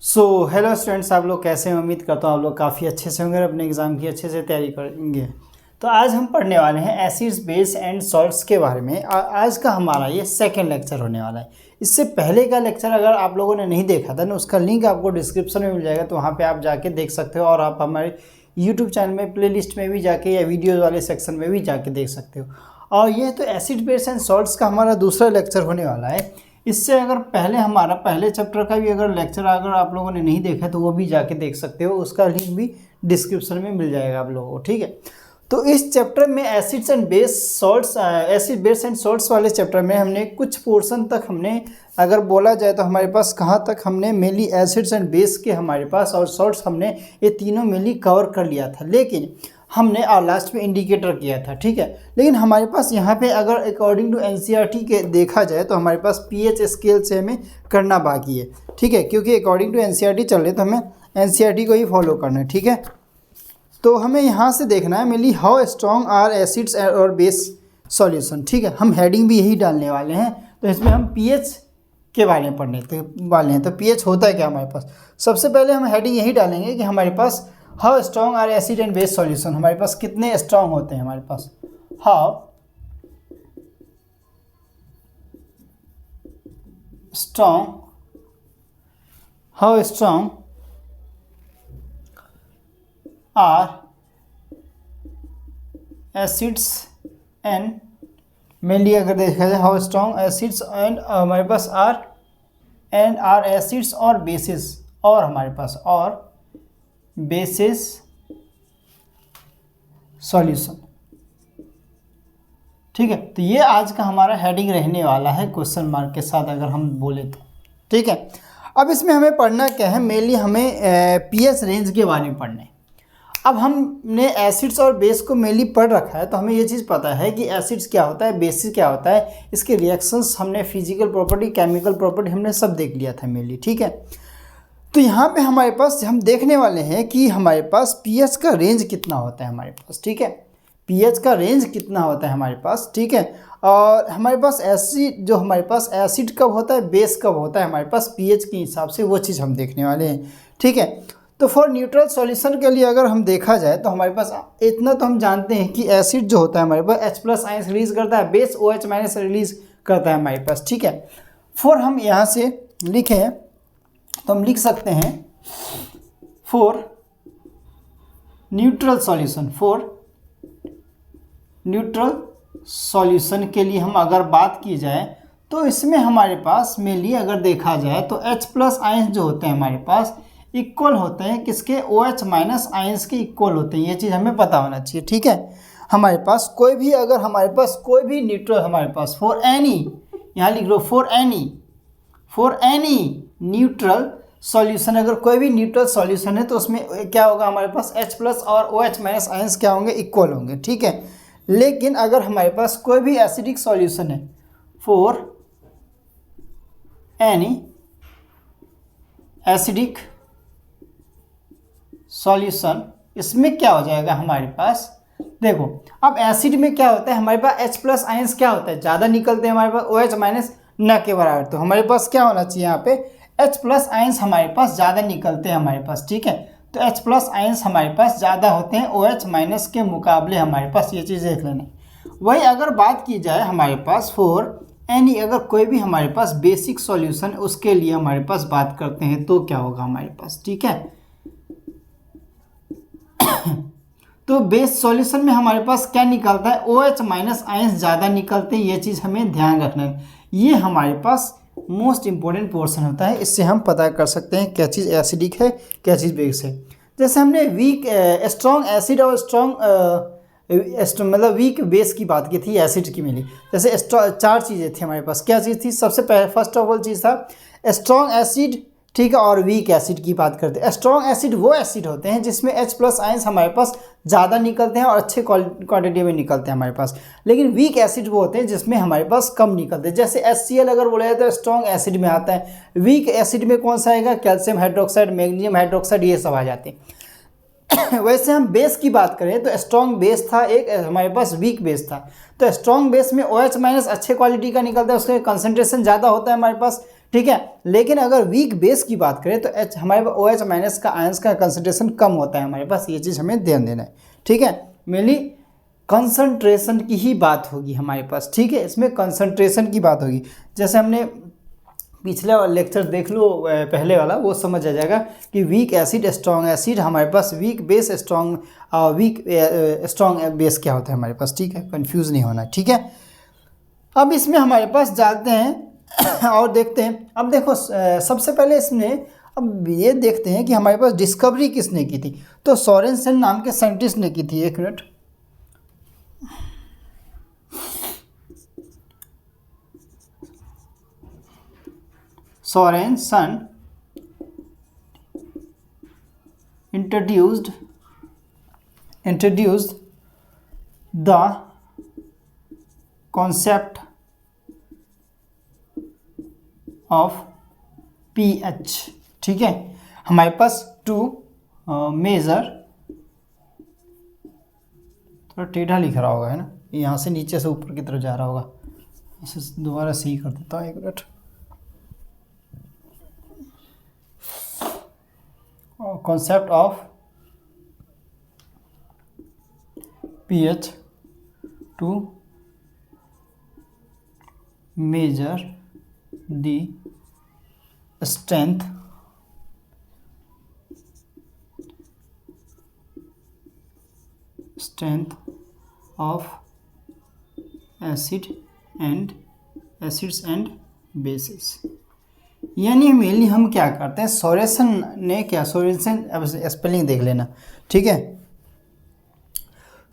So hello students, आप लोग कैसे हैं? उम्मीद करता हूँ आप लोग काफ़ी अच्छे से होंगे और अपने एग्ज़ाम की अच्छे से तैयारी करेंगे। तो आज हम पढ़ने वाले हैं एसिड्स बेस एंड सॉल्ट्स के बारे में। आज का हमारा ये सेकंड लेक्चर होने वाला है। इससे पहले का लेक्चर अगर आप लोगों ने नहीं देखा था ना, उसका लिंक आपको डिस्क्रिप्शन में मिल जाएगा, तो वहाँ पर आप जाके देख सकते हो। और आप हमारे यूट्यूब चैनल में प्लेलिस्ट में भी जाके या वीडियोज़ वाले सेक्शन में भी जाके देख सकते हो। और ये तो एसिड बेस एंड सॉल्ट्स का हमारा दूसरा लेक्चर होने वाला है। इससे अगर पहले हमारा पहले चैप्टर का भी अगर लेक्चर अगर आप लोगों ने नहीं देखा तो वो भी जाके देख सकते हो, उसका लिंक भी डिस्क्रिप्शन में मिल जाएगा आप लोगों को, ठीक है। तो इस चैप्टर में acids and base salts, acid base and salts वाले चैप्टर में हमने कुछ पोर्शन तक हमने अगर बोला जाए तो हमारे पास कहाँ तक हमने मेनली एसिड्स एंड बेस के हमारे पास और सॉल्ट्स हमने ये तीनों मेनली कवर कर लिया था। लेकिन हमने और लास्ट में इंडिकेटर किया था, ठीक है। लेकिन हमारे पास यहाँ पे अगर अकॉर्डिंग टू एनसीईआरटी के देखा जाए तो हमारे पास पीएच स्केल से हमें करना बाकी है, ठीक है, क्योंकि अकॉर्डिंग टू एनसीईआरटी चल रहे तो हमें एनसीईआरटी को ही फॉलो करना है, ठीक है। तो हमें यहाँ से देखना है mainly how strong are acids और बेस सॉल्यूशन, ठीक है। हम हेडिंग भी यही डालने वाले हैं। तो इसमें हम पीएच के बारे में पढ़ने वाले हैं। तो पीएच होता है क्या हमारे पास? सबसे पहले हम हेडिंग यही डालेंगे कि हमारे पास how strong are acid and base solution, हमारे पास कितने स्ट्रॉन्ग होते हैं हमारे पास। How strong are acids and mainly अगर देखा जाए हाउ स्ट्रॉन्ग एसिड्स एंड हमारे पास आर एसिड्स और बेसिस, और हमारे पास और बेसिस सॉल्यूशन, ठीक है। तो ये आज का हमारा हेडिंग रहने वाला है क्वेश्चन मार्क के साथ अगर हम बोले तो, ठीक है। अब इसमें हमें पढ़ना क्या है? मेनली हमें पीएच रेंज के बारे में पढ़ना है। अब हमने एसिड्स और बेस को मेनली पढ़ रखा है तो हमें ये चीज़ पता है कि एसिड्स क्या होता है, बेसिस क्या होता है, इसके रिएक्शंस हमने फिजिकल प्रॉपर्टी, केमिकल प्रॉपर्टी हमने सब देख लिया था मेनली, ठीक है। तो यहाँ पे हमारे पास हम देखने वाले हैं कि हमारे पास पीएच का रेंज कितना होता है हमारे पास, ठीक है। पीएच का रेंज कितना होता है हमारे पास, ठीक है। और हमारे पास एसिड जो हमारे पास एसिड कब होता है, बेस कब होता है हमारे पास पीएच के हिसाब से, वो चीज़ हम देखने वाले हैं, ठीक है। तो फॉर न्यूट्रल सॉल्यूशन के लिए अगर हम देखा जाए तो हमारे पास इतना तो हम जानते हैं कि एसिड जो होता है हमारे पास H+ आयंस रिलीज करता है, बेस OH- रिलीज करता है हमारे पास, ठीक है। फॉर हम यहाँ से लिखें तो हम लिख सकते हैं फॉर न्यूट्रल सॉल्यूशन के लिए हम अगर बात की जाए तो इसमें हमारे पास मेनली अगर देखा जाए तो H+ आयंस जो होते हैं हमारे पास इक्वल होते हैं किसके, OH- आयंस के इक्वल होते हैं। ये चीज़ हमें पता होना चाहिए, ठीक है। हमारे पास कोई भी अगर हमारे पास कोई भी न्यूट्रल हमारे पास फॉर एनी, यहाँ लिख लो फॉर एनी न्यूट्रल सॉल्यूशन, अगर कोई भी न्यूट्रल सॉल्यूशन है तो उसमें क्या होगा हमारे पास H+ और OH- आयंस क्या होंगे, इक्वल होंगे, ठीक है। लेकिन अगर हमारे पास कोई भी एसिडिक सॉल्यूशन है फॉर एनी एसिडिक सॉल्यूशन, इसमें क्या हो जाएगा हमारे पास, देखो अब एसिड में क्या होता है हमारे पास H+ आयंस क्या होता है, ज़्यादा निकलते हैं हमारे पास, OH- न के बराबर। तो हमारे पास क्या होना चाहिए यहाँ पे, H+ आयंस हमारे पास ज़्यादा निकलते हैं हमारे पास, ठीक है। तो H+ आयंस हमारे पास ज़्यादा होते हैं OH- के मुकाबले हमारे पास, ये चीज़ देख लेना। वही अगर बात की जाए हमारे पास फॉर एनी, अगर कोई भी हमारे पास बेसिक सॉल्यूशन उसके लिए हमारे पास बात करते हैं तो क्या होगा हमारे पास, ठीक है। तो बेस सॉल्यूशन में हमारे पास क्या निकलता है, OH- आयंस ज़्यादा निकलते हैं, ये चीज़ हमें ध्यान रखना है। ये हमारे पास मोस्ट इंपॉर्टेंट पोर्शन होता है, इससे हम पता कर सकते हैं क्या चीज़ एसिडिक है क्या चीज़ बेस है। जैसे हमने स्ट्रॉन्ग एसिड और मतलब वीक बेस की बात की थी एसिड की मिली। जैसे चार चीज़ें थी हमारे पास, क्या चीज़ थी, सबसे पहले फर्स्ट ऑफ ऑल चीज़ था स्ट्रॉन्ग एसिड, ठीक है, और वीक एसिड की बात करते हैं। स्ट्रॉन्ग एसिड वो एसिड होते हैं जिसमें H+ आयंस हमारे पास ज़्यादा निकलते हैं और अच्छे क्वांटिटी में निकलते हैं हमारे पास। लेकिन वीक एसिड वो होते हैं जिसमें हमारे पास कम निकलते हैं। जैसे HCl अगर बोला जाए तो स्ट्रॉन्ग एसिड में आता है। वीक एसिड में कौन सा आएगा, कैल्शियम हाइड्रोक्साइड, मैग्नीशियम हाइड्रोक्साइड, ये सब आ जाते हैं। वैसे हम बेस की बात करें तो स्ट्रॉन्ग बेस था एक, हमारे पास वीक बेस था। तो स्ट्रॉन्ग बेस में OH- अच्छे क्वालिटी का निकलता है, उसका कंसंट्रेशन ज़्यादा होता है हमारे पास, ठीक है। लेकिन अगर वीक बेस की बात करें तो H हमारे पास OH माइनस का आयंस का कंसंट्रेशन कम होता है हमारे पास, ये चीज़ हमें ध्यान देना है। ठीक है, मेनली कंसंट्रेशन की ही बात होगी हमारे पास। ठीक है, इसमें कंसंट्रेशन की बात होगी। जैसे हमने पिछले लेक्चर देख लो पहले वाला, वो समझ आ जाएगा कि वीक एसिड स्ट्रॉन्ग एसिड हमारे पास, weak base strong weak strong base क्या होता है हमारे पास। ठीक है, कंफ्यूज नहीं होना। ठीक है, अब इसमें हमारे पास जाते हैं और देखते हैं। अब देखो सबसे पहले इसमें अब ये देखते हैं कि हमारे पास डिस्कवरी किसने की थी। तो सोरेनसन नाम के साइंटिस्ट ने की थी। एक minute, Sorensen introduced the concept of pH। ठीक है, हमारे पास टू मेजर, थोड़ा टेढ़ा लिख रहा होगा है ना, यहाँ से नीचे से ऊपर की तरफ जा रहा होगा। इसे दोबारा सही कर देता हूँ, एक minute. concept of pH to measure the strength of acids and bases। यानी मेनली हम क्या करते हैं, सोरेसन ने क्या, सोरेसन, अब स्पेलिंग देख लेना। ठीक है,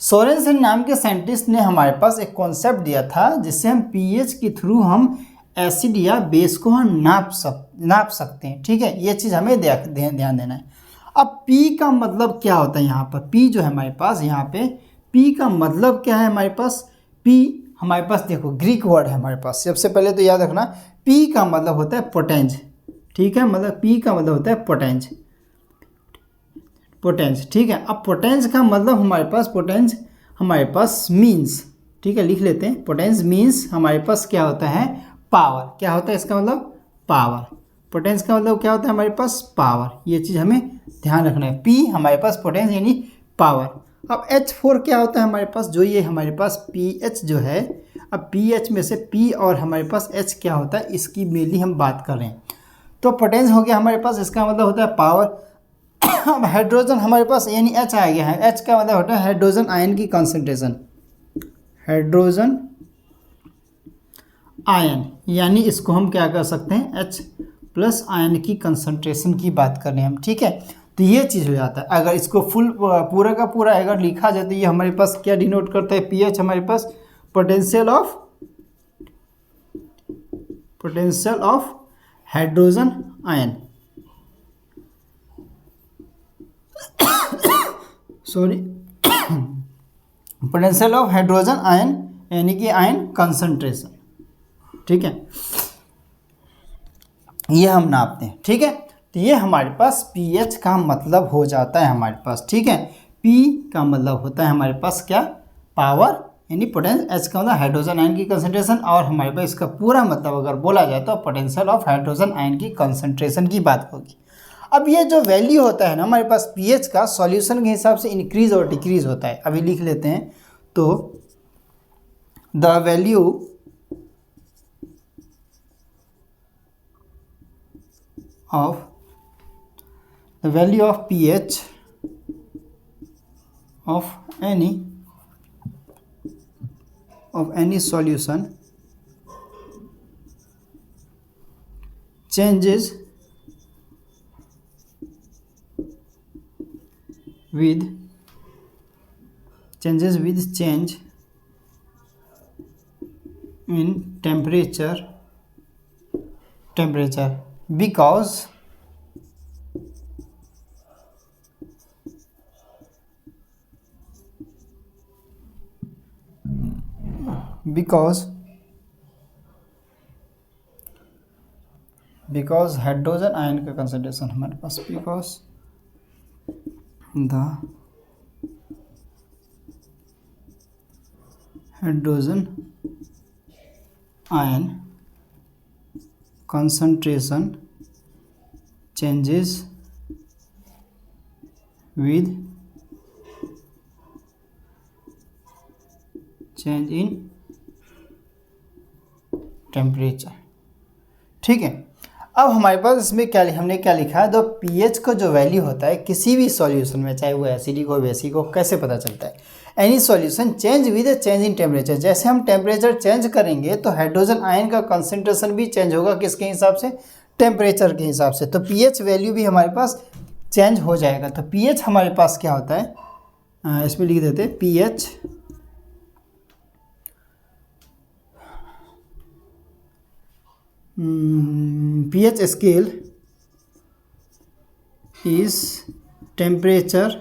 सोरेनसन नाम के साइंटिस्ट ने हमारे पास एक कॉन्सेप्ट दिया था जिससे हम पीएच के थ्रू हम एसिड या बेस को हम नाप सकते हैं। ठीक है, ये चीज़ हमें ध्यान देना है। अब पी का मतलब क्या होता है यहाँ पर, पी जो है हमारे पास यहाँ पे, पी का मतलब क्या है हमारे पास, पी हमारे पास देखो ग्रीक वर्ड है हमारे पास। सबसे पहले तो याद रखना, पी का मतलब होता है पोटेंज। ठीक है, मतलब पी का मतलब होता है पोटेंज। ठीक है, अब पोटेंज का मतलब हमारे पास, पोटेंज हमारे पास मीन्स, ठीक है लिख लेते हैं, पोटेंज मीन्स हमारे पास क्या होता है, पावर। क्या होता है इसका मतलब, पावर। पोटेंज का मतलब क्या होता है हमारे पास, पावर। ये चीज़ हमें ध्यान रखना है, पी हमारे पास पोटेंज यानी पावर। अब H4 क्या होता है हमारे पास, जो ये हमारे पास pH जो है, अब pH में से P और हमारे पास H क्या होता है, इसकी मेनली हम बात कर रहे हैं। तो पोटेंस हो गया हमारे पास, इसका मतलब होता है पावर। अब हाइड्रोजन हमारे पास यानी H आ गया है, H का मतलब होता है हाइड्रोजन आयन की कंसंट्रेशन। हाइड्रोजन आयन यानी इसको हम क्या कर सकते हैं, H+ आयन की कंसंट्रेशन की बात कर रहे हैं हम। ठीक है, तो ये चीज़ हो जाता है। अगर इसको फुल पूरा का पूरा अगर लिखा जाए तो ये हमारे पास क्या डिनोट करता है, पीएच हमारे पास potential of hydrogen ion, sorry potential of hydrogen ion यानी कि आयन कंसंट्रेशन। ठीक है, ये हम नापते हैं। ठीक है, तो ये हमारे पास पीएच का मतलब हो जाता है हमारे पास। ठीक है, पी का मतलब होता है हमारे पास क्या, पावर यानी पोटेंस, एच का मतलब हाइड्रोजन आयन की कंसंट्रेशन, और हमारे पास इसका पूरा मतलब अगर बोला जाए तो पोटेंशियल ऑफ हाइड्रोजन आयन की कंसंट्रेशन की बात होगी। अब ये जो वैल्यू होता है ना हमारे पास पीएच का, सॉल्यूशन के हिसाब से इंक्रीज और डिक्रीज होता है। अभी लिख लेते हैं, तो the value of pH of any solution changes with change in temperature because hydrogen ion का कंसंट्रेशन हमारे पास, because the hydrogen ion concentration changes with change in temperature. ठीक है, अब हमारे पास इसमें हमने क्या लिखा है, तो पीएच का जो वैल्यू होता है किसी भी सॉल्यूशन में, चाहे वो एसिडिक हो बेसिक हो, कैसे पता चलता है, any solution change with A change in temperature. जैसे हम टेम्परेचर चेंज करेंगे तो हाइड्रोजन आयन का कंसंट्रेशन भी चेंज होगा, किसके हिसाब से, टेम्परेचर के हिसाब से। तो पीएच वैल्यू भी हमारे पास चेंज हो जाएगा। तो पीएच हमारे पास क्या होता है, इसमें लिख देते हैं pH pH scale is temperature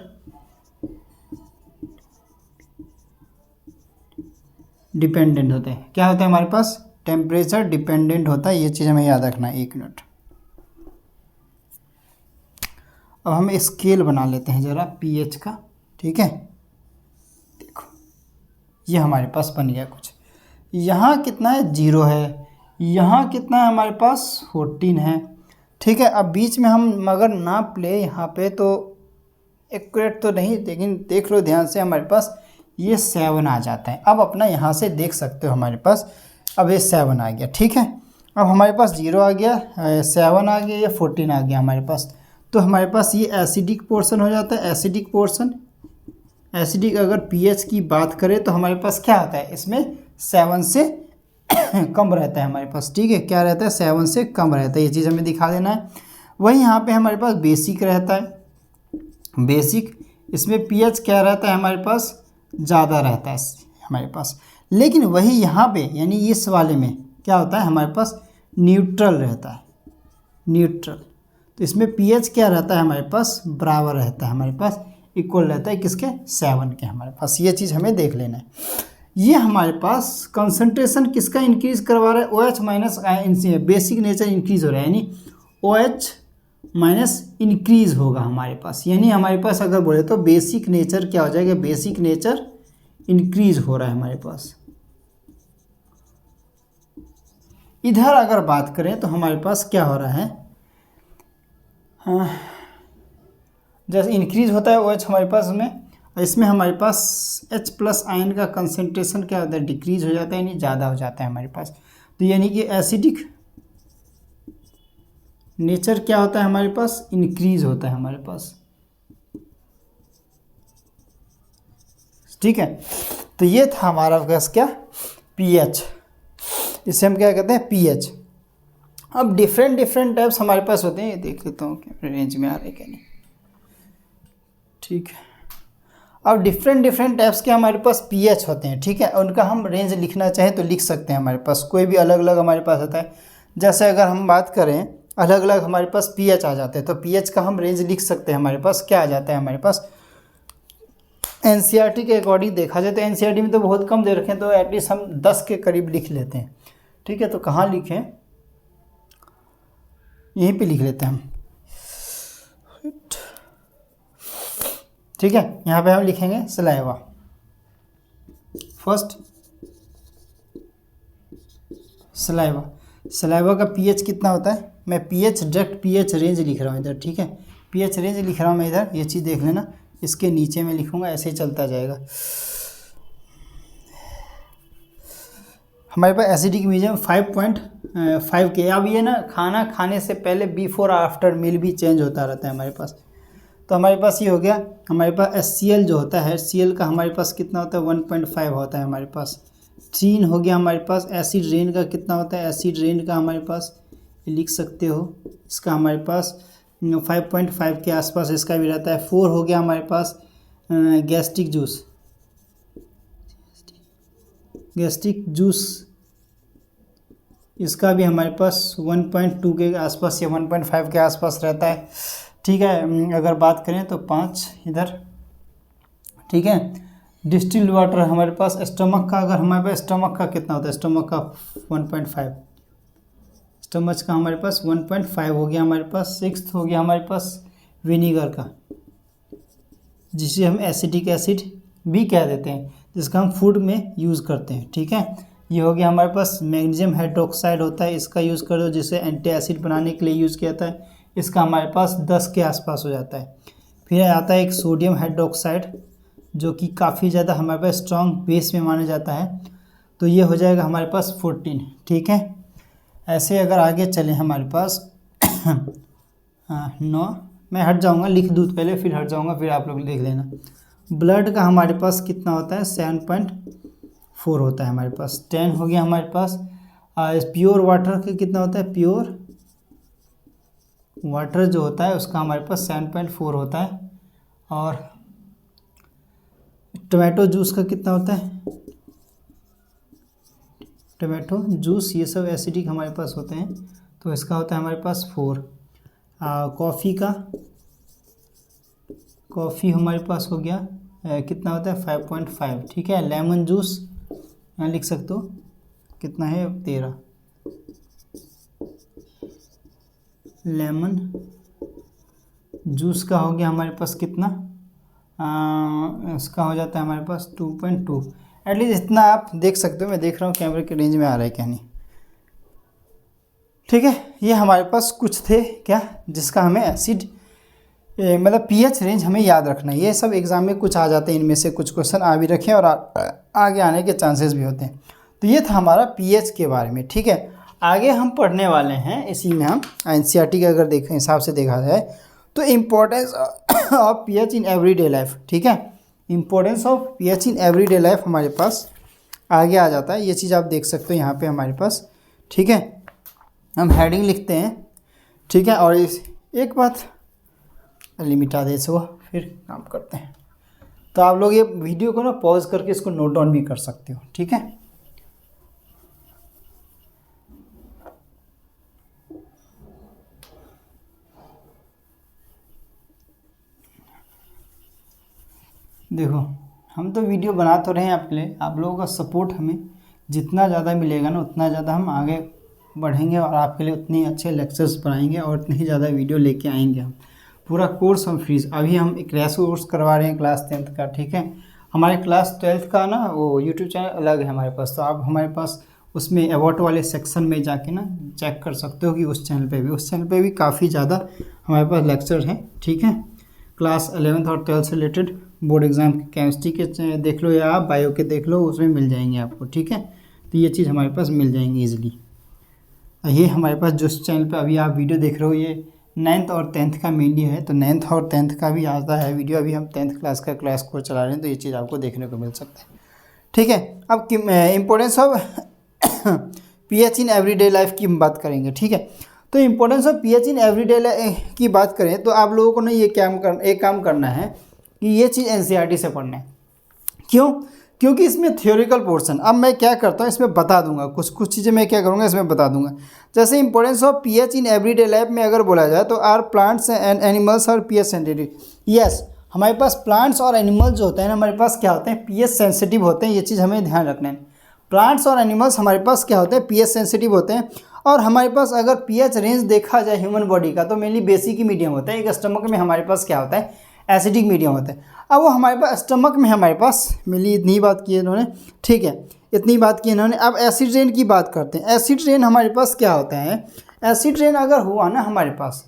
dependent होते हैं। क्या होता है हमारे पास, टेम्परेचर डिपेंडेंट होता है। ये चीज़ हमें याद रखना है। 1 मिनट, अब हम स्केल बना लेते हैं ज़रा pH का। ठीक है, देखो ये हमारे पास बन गया कुछ। यहाँ कितना है, 0 है। यहाँ कितना है हमारे पास, 14 है। ठीक है, अब बीच में हम अगर नाप ले यहाँ पे तो एक्यूरेट तो नहीं, लेकिन देख लो ध्यान से, हमारे पास ये 7 आ जाता है। अब अपना यहाँ से देख सकते हो हमारे पास अब ये 7 आ गया। ठीक है, अब हमारे पास 0 आ गया, 7 आ गया, या 14 आ गया हमारे पास। तो हमारे पास ये एसिडिक पोर्शन हो जाता है। एसिडिक पोर्शन, एसिडिक अगर पीएच की बात करें तो हमारे पास क्या होता है, इसमें 7 से कम रहता है हमारे पास। ठीक है, क्या रहता है, 7 से कम रहता है। ये चीज़ हमें दिखा देना है। वही यहाँ पे हमारे पास बेसिक रहता है। बेसिक, इसमें पीएच क्या रहता है हमारे पास, ज़्यादा रहता है हमारे पास। लेकिन वही यहाँ पे यानी इस वाले में क्या होता है, हमारे पास न्यूट्रल रहता है। न्यूट्रल, तो इसमें पीएच क्या रहता है हमारे पास, बराबर रहता है हमारे पास, इक्वल रहता है किसके, 7 के हमारे पास। ये चीज़ हमें देख लेना है। ये हमारे पास कंसंट्रेशन किसका इंक्रीज करवा रहा है, OH minus basic nature increase हो रहा है, यानी OH माइनस इंक्रीज होगा हमारे पास। यानी हमारे पास अगर बोले तो बेसिक नेचर क्या हो जाएगा, बेसिक नेचर इंक्रीज हो रहा है हमारे पास। इधर अगर बात करें तो हमारे पास क्या हो रहा है, हाँ, जैसे इंक्रीज होता है OH हमारे पास में, इसमें हमारे पास H+ आयन का कंसंट्रेशन क्या होता है, डिक्रीज हो जाता है, यानी ज़्यादा हो जाता है हमारे पास। तो यानी कि एसिडिक नेचर क्या होता है हमारे पास, इंक्रीज होता है हमारे पास। ठीक है, तो ये था हमारा गैस क्या, पीएच। इसे हम क्या कहते हैं, पीएच। अब डिफरेंट टाइप्स हमारे पास होते हैं। ये देख लेता हूँ क्या रेंज में आ रहे क्या नहीं। ठीक है, अब डिफरेंट टाइप्स के हमारे पास पीएच होते हैं। ठीक है, उनका हम रेंज लिखना चाहें तो लिख सकते हैं। हमारे पास कोई भी अलग अलग हमारे पास होता है। जैसे अगर हम बात करें अलग अलग हमारे पास पीएच आ जाते हैं, तो पीएच का हम रेंज लिख सकते हैं। हमारे पास क्या आ जाता है, हमारे पास एनसीईआरटी के अकॉर्डिंग देखा जाए तो एनसीईआरटी में तो बहुत कम दे रखे हैं, तो एटलीस्ट हम 10 के करीब लिख लेते हैं। ठीक है, तो कहाँ लिखें, यहीं पे लिख लेते हैं हम। ठीक है, यहाँ पे हम लिखेंगे सलाइवा। फर्स्ट सलाइवा का पीएच कितना होता है, मैं पीएच डायरेक्ट पीएच रेंज लिख रहा हूँ इधर। ठीक है, पीएच रेंज लिख रहा हूँ मैं इधर, ये चीज़ देख लेना। इसके नीचे में लिखूँगा, ऐसे ही चलता जाएगा। हमारे पास एसिडिक मीडियम 5.5 के। अब ये ना खाना खाने से पहले बिफोर आफ्टर मील भी चेंज होता रहता है हमारे पास। तो हमारे पास ये हो गया, हमारे पास HCl जो होता है, HCl का हमारे पास कितना होता है, 1.5 होता है हमारे पास। 3 हो गया हमारे पास। एसिड रेन का कितना होता है, एसिड रेन का हमारे पास लिख सकते हो, इसका हमारे पास 5.5 के आसपास इसका भी रहता है। 4 हो गया हमारे पास गैस्ट्रिक जूस, इसका भी हमारे पास 1.2 के आसपास या 1.5 के आसपास रहता है। ठीक है, अगर बात करें तो 5 इधर। ठीक है, डिस्टिल्ड वाटर हमारे पास। स्टमक का अगर हमारे पास, स्टमक का कितना होता है, स्टमक का 1.5, स्टमक का हमारे पास 1.5 हो गया हमारे पास। 6 हो गया हमारे पास विनीगर का, जिसे हम एसिटिक एसिड भी कह देते हैं, जिसका हम फूड में यूज़ करते हैं। ठीक है, ये हो गया हमारे पास मैग्नीशियम हाइड्रोक्साइड होता है, इसका यूज़ कर दो, जिसे एंटी एसिड बनाने के लिए यूज़ किया जाता है। इसका हमारे पास 10 के आसपास हो जाता है। फिर आता है एक सोडियम हाइड्रोक्साइड, जो कि काफ़ी ज़्यादा हमारे पास स्ट्रॉन्ग बेस में माना जाता है, तो ये हो जाएगा हमारे पास 14। ठीक है, ऐसे अगर आगे चले हमारे पास 9, मैं हट जाऊंगा, लिख दूँ पहले फिर हट जाऊंगा, फिर आप लोग देख लेना। ब्लड का हमारे पास कितना होता है, 7.4 होता है हमारे पास। 10 हो गया हमारे पास। प्योर वाटर का कितना होता है, प्योर वाटर जो होता है उसका हमारे पास 7.4 होता है। और टोमेटो जूस का कितना होता है, टोमेटो जूस ये सब एसिडिक हमारे पास होते हैं, तो इसका होता है हमारे पास 4। कॉफ़ी हमारे पास हो गया कितना होता है, 5.5। ठीक है, लेमन जूस यहाँ लिख सकते हो कितना है, 13। लेमन जूस का हो गया हमारे पास कितना, इसका हो जाता है हमारे पास 2.2। एटलीस्ट इतना आप देख सकते हो, मैं देख रहा हूँ कैमरे के रेंज में आ रहा है क्या नहीं। ठीक है, ये हमारे पास कुछ थे क्या, जिसका हमें एसिड मतलब पीएच रेंज हमें याद रखना है। ये सब एग्ज़ाम में कुछ आ जाते हैं, इनमें से कुछ क्वेश्चन आ भी रखे हैं और आगे आने के चांसेस भी होते हैं। तो ये था हमारा पीएच के बारे में। ठीक है, आगे हम पढ़ने वाले हैं, इसी में हम एनसीईआरटी का अगर देखें हिसाब से देखा जाए तो importance of pH in everyday life. ठीक है, importance of pH in everyday life हमारे पास आगे आ जाता है। ये चीज़ आप देख सकते हो यहाँ पे हमारे पास। ठीक है, हम हेडिंग लिखते हैं। ठीक है, और इस एक बात लिमिटा दे सो फिर काम करते हैं। तो आप लोग ये वीडियो को ना पॉज करके इसको नोट डाउन भी कर सकते हो। ठीक है, देखो हम तो वीडियो बना तो रहे हैं आपके लिए, आप लोगों का सपोर्ट हमें जितना ज़्यादा मिलेगा ना उतना ज़्यादा हम आगे बढ़ेंगे और आपके लिए उतने अच्छे लेक्चर्स बनाएंगे और उतनी ही ज़्यादा वीडियो लेके आएंगे। हम पूरा कोर्स हम फ्री, अभी हम एक क्रैश कोर्स करवा रहे हैं क्लास 10th का। ठीक है, हमारे क्लास 12th का ना वो यूट्यूब चैनल अलग है हमारे पास, तो आप हमारे पास उसमें अबाउट वाले सेक्शन में जाके ना चेक कर सकते हो कि उस चैनल पे भी काफ़ी ज़्यादा हमारे पास लेक्चर हैं। ठीक है, क्लास 11th और 12th से रिलेटेड बोर्ड एग्ज़ाम के केमिस्ट्री के देख लो या आप बायो के देख लो, उसमें मिल जाएंगे आपको। ठीक है, तो ये चीज़ हमारे पास मिल जाएंगी ईजिली। ये हमारे पास जिस चैनल पे अभी आप वीडियो देख रहे हो ये 9th और 10th का मेनली है, तो 9th और 10th का भी आता है वीडियो। अभी हम 10th क्लास का क्लास कोर्स चला रहे हैं, तो ये चीज़ आपको देखने को मिल सकता है। ठीक है, अब importance of pH in everyday life की बात करेंगे। ठीक है, तो importance of pH in everyday life की बात करें तो आप लोगों को ना ये एक काम करना है कि ये चीज़ एनसीईआरटी से पढ़ना है। क्यों? क्योंकि इसमें थ्योरिकल पोर्शन, अब मैं क्या करता हूँ इसमें बता दूंगा, कुछ चीज़ें मैं क्या करूँगा इसमें बता दूंगा। जैसे importance of pH in everyday life में अगर बोला जाए तो आर प्लांट्स एंड एनिमल्स और पीएच सेंसिटिव। यस, हमारे पास प्लांट्स और एनिमल्स जो होते हैं ना हमारे पास क्या होते हैं, पीएच सेंसिटिव होते हैं। ये चीज़ हमें ध्यान रखना है। प्लांट्स और एनिमल्स हमारे पास क्या होते हैं, पीएच सेंसिटिव होते हैं। और हमारे पास अगर पीएच रेंज देखा जाए ह्यूमन बॉडी का तो मेनली बेसिक ही मीडियम होता है। एक स्टमक में हमारे पास क्या होता है, एसिडिक मीडियम होता है। अब वो हमारे पास स्टमक में हमारे पास मिली, इतनी बात की है इन्होंने। ठीक है, इतनी बात की इन्होंने। अब एसिड रेन की बात करते हैं। एसिड रेन हमारे पास क्या होता है, एसिड रेन अगर हुआ ना हमारे पास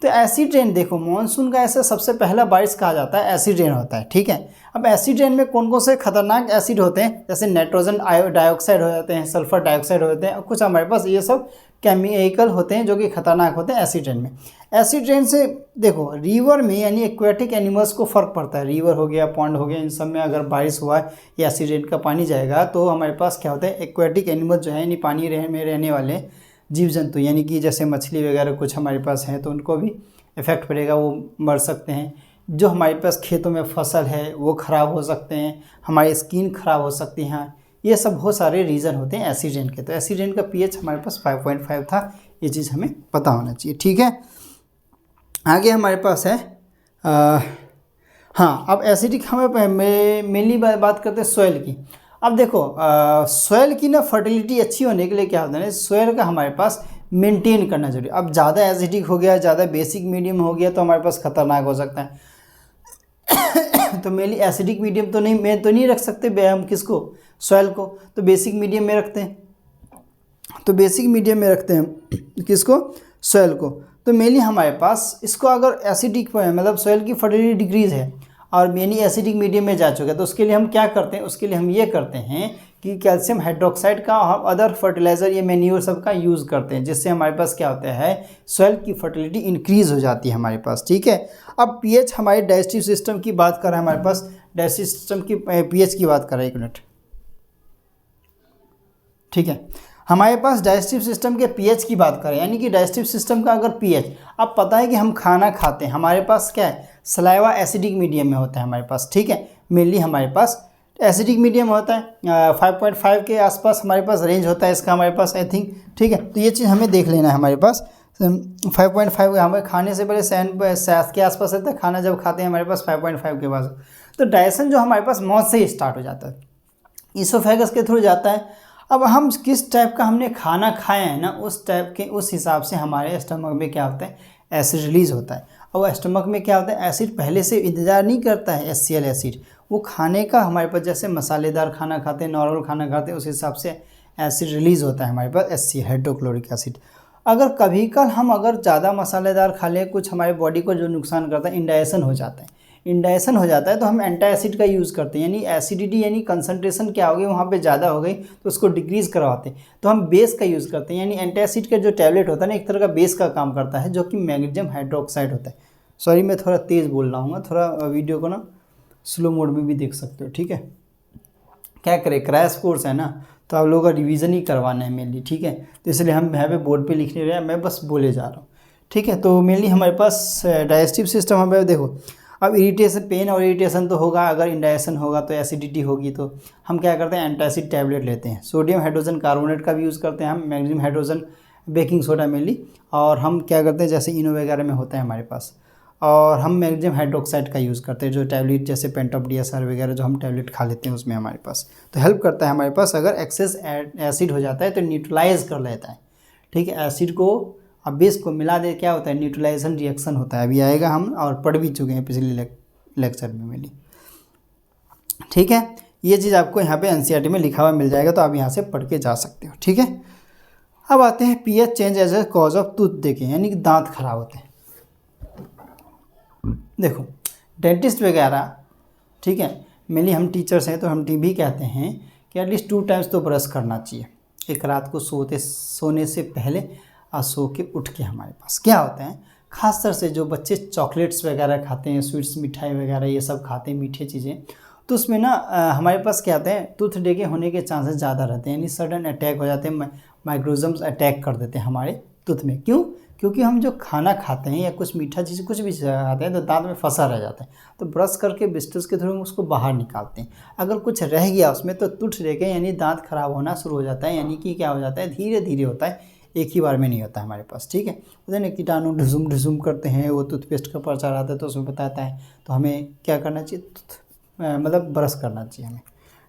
तो एसिड रेन देखो मानसून का ऐसा सबसे पहला बारिश कहा जाता है एसिड रेन होता है। ठीक है, अब एसिड रेन में कौन कौन से खतरनाक एसिड होते हैं, जैसे नाइट्रोजन डाइऑक्साइड हो जाते हैं, सल्फर डाइऑक्साइड हो जाते हैं, और कुछ हमारे पास ये सब केमिकल होते हैं जो कि खतरनाक होते हैं एसिड रेन में। एसिड रेन से देखो रिवर में यानी एक्वेटिक एनिमल्स को फ़र्क पड़ता है। रिवर हो गया, पॉन्ड हो गया, इन सब में अगर बारिश हुआ है या एसिड रेन का पानी जाएगा तो हमारे पास क्या होता है, एक्वेटिक एनिमल्स जो है यानी पानी में रहने वाले जीव जंतु यानी कि जैसे मछली वगैरह कुछ हमारे पास हैं तो उनको भी इफ़ेक्ट पड़ेगा, वो मर सकते हैं। जो हमारे पास खेतों में फसल है वो ख़राब हो सकते हैं, हमारी स्किन ख़राब हो सकती है। ये सब बहुत सारे रीज़न होते हैं एसिड रेन के। तो एसिड रेन का पीएच हमारे पास 5.5 था, ये चीज़ हमें पता होना चाहिए। ठीक है, आगे हमारे पास है हाँ, अब एसिडिक हमें मेनली बात करते हैं सॉइल की। अब देखो सॉइल की ना फर्टिलिटी अच्छी होने के लिए क्या होता है, सॉइल का हमारे पास मेंटेन करना जरूरी। अब ज़्यादा एसिडिक हो गया, ज़्यादा बेसिक मीडियम हो गया तो हमारे पास खतरनाक हो सकता है। तो मेनली एसिडिक मीडियम तो नहीं रख सकते हम किसको, सॉइल को, तो बेसिक मीडियम में रखते हैं। तो बेसिक मीडियम में रखते हैं किसको, सॉइल को। तो मेनली हमारे पास इसको अगर एसिडिक मतलब सॉइल की फर्टिलिटी डिक्रीज है और मेनली एसिडिक मीडियम में जा चुका है, तो उसके लिए हम क्या करते हैं, उसके लिए हम ये करते हैं कि कैल्शियम हाइड्रोक्साइड का हम अदर फर्टिलाइज़र या मैन्योर सब का यूज़ करते हैं, जिससे हमारे पास क्या होता है, सॉइल की फर्टिलिटी इंक्रीज़ हो जाती है हमारे पास। ठीक है, अब पीएच हमारे डाइजेस्टिव सिस्टम की बात कर रहे हैं, हमारे पास डाइजेस्टिव सिस्टम की पीएच की बात कर रहे हैं, 1 मिनट। ठीक है, हमारे पास डाइजेस्टिव सिस्टम के पीएच की बात करें, यानी कि डाइजेस्टिव सिस्टम का अगर पीएच, अब पता है कि हम खाना खाते हैं, हमारे पास क्या है, सलाइवा एसिडिक मीडियम में होता है हमारे पास। ठीक है, मेनली हमारे पास एसिडिक मीडियम होता है, 5.5 के आसपास हमारे पास रेंज होता है इसका हमारे पास, आई थिंक। ठीक है, तो ये चीज़ हमें देख लेना है हमारे पास। 5.5 हमें खाने से पहले 7 के आसपास रहता है, खाना जब खाते हैं हमारे पास 5.5 के पास। तो डाइजेशन जो हमारे पास मौत से ही स्टार्ट हो जाता है, ईसोफेगस के थ्रू जाता है। अब हम किस टाइप का हमने खाना खाया है ना, उस टाइप के उस हिसाब से हमारे स्टमक में क्या होता है, एसिड रिलीज़ होता है। और स्टमक में क्या होता है, एसिड पहले से इंतज़ार नहीं करता है, HCl एसिड, वो खाने का हमारे पास जैसे मसालेदार खाना खाते हैं, नॉर्मल खाना खाते हैं, उस हिसाब से एसिड रिलीज़ होता है हमारे पास, HCl हाइड्रोक्लोरिक एसिड। अगर कभी कल हम अगर ज़्यादा मसालेदार खा लें, कुछ हमारे बॉडी को जो नुकसान करता है, इंडाइजेशन हो जाता है। इंडाइजेशन हो जाता है तो हम एंटी एसिड का यूज़ करते हैं, यानी एसिडिटी यानी कंसंट्रेशन क्या हो गई वहाँ पे ज़्यादा हो गई तो उसको डिक्रीज़ करवाते हैं, तो हम बेस का यूज़ करते हैं। यानी एंटी एसिड का जो टैबलेट होता है ना, एक तरह का बेस का काम करता है, जो कि मैग्नीशियम हाइड्रोक्साइड होता है। सॉरी मैं थोड़ा तेज़ बोल रहा हूँ, थोड़ा वीडियो को ना स्लो मोड में भी देख सकते हो। ठीक है, क्या करें, क्रैश कोर्स है ना, तो आप लोगों का रिवीजन ही करवाना है मेनली। ठीक है, तो इसलिए हम यहाँ पे बोर्ड पे लिख नहीं रहे हैं, मैं बस बोले जा रहा हूँ। ठीक है, तो मेनली हमारे पास डाइजेस्टिव सिस्टम हमें देखो, अब इरिटेशन, पेन और इरिटेशन तो होगा, अगर इंडाइजेशन होगा तो एसिडिटी होगी, तो हम क्या करते हैं, एंटासिड टैबलेट लेते हैं। सोडियम हाइड्रोजन कार्बोनेट का भी यूज़ करते हैं हम, magnesium hydrogen, baking soda mainly. और हम क्या करते हैं, जैसे इनो वगैरह में होता है हमारे पास, और हम मैग्नीशियम हाइड्रोक्साइड का यूज़ करते हैं, जो टैबलेट जैसे पेंटॉप DSR वगैरह जो हम टैबलेट खा लेते हैं उसमें हमारे पास, तो हेल्प करता है हमारे पास। अगर एक्सेस एसिड हो जाता है तो न्यूट्रलाइज कर लेता है। ठीक है, एसिड को अब बेस को मिला दे, क्या होता है, न्यूट्रलाइजेशन रिएक्शन होता है। अभी आएगा, हम और पढ़ भी चुके हैं पिछले लेक्चर में मिली। ठीक है, ये चीज़ आपको यहाँ पे NCERT में लिखा हुआ मिल जाएगा, तो आप यहाँ से पढ़ के जा सकते हो। ठीक है, अब आते हैं pH change as a cause of tooth देखें, यानी कि दांत खराब होते हैं। देखो डेंटिस्ट वगैरह, ठीक है, मेनली हम टीचर्स हैं तो हम भी कहते हैं कि एटलीस्ट 2 टाइम्स तो ब्रश करना चाहिए, एक रात को सोने से पहले और सो के उठ के। हमारे पास क्या होता है, खासतर से जो बच्चे चॉकलेट्स वगैरह खाते हैं, स्वीट्स, मिठाई वगैरह ये सब खाते हैं, मीठे चीज़ें, तो उसमें ना हमारे पास क्या होता है, टूथ डेके होने के चांसेस ज़्यादा रहते हैं, यानी सडन अटैक हो जाते हैं, माइक्रोजम्स अटैक कर देते हैं हमारे टूथ में। क्यों? क्योंकि हम जो खाना खाते हैं या कुछ मीठा चीज़ कुछ भी खाते हैं तो दांत में फंसा रह जाता है, तो ब्रश करके ब्रिस्टल्स के थ्रू उसको बाहर निकालते हैं। अगर कुछ रह गया उसमें तो टूथ डेके यानी दांत खराब होना शुरू हो जाता है, यानी कि क्या हो जाता है, धीरे धीरे होता है, एक ही बार में नहीं होता हमारे पास। ठीक है, उधर कीटाणु ढुसुम ढुसुम करते हैं, वो टूथपेस्ट का प्रचार आता है तो उसमें बताता है, तो हमें क्या करना चाहिए, मतलब ब्रश करना चाहिए हमें।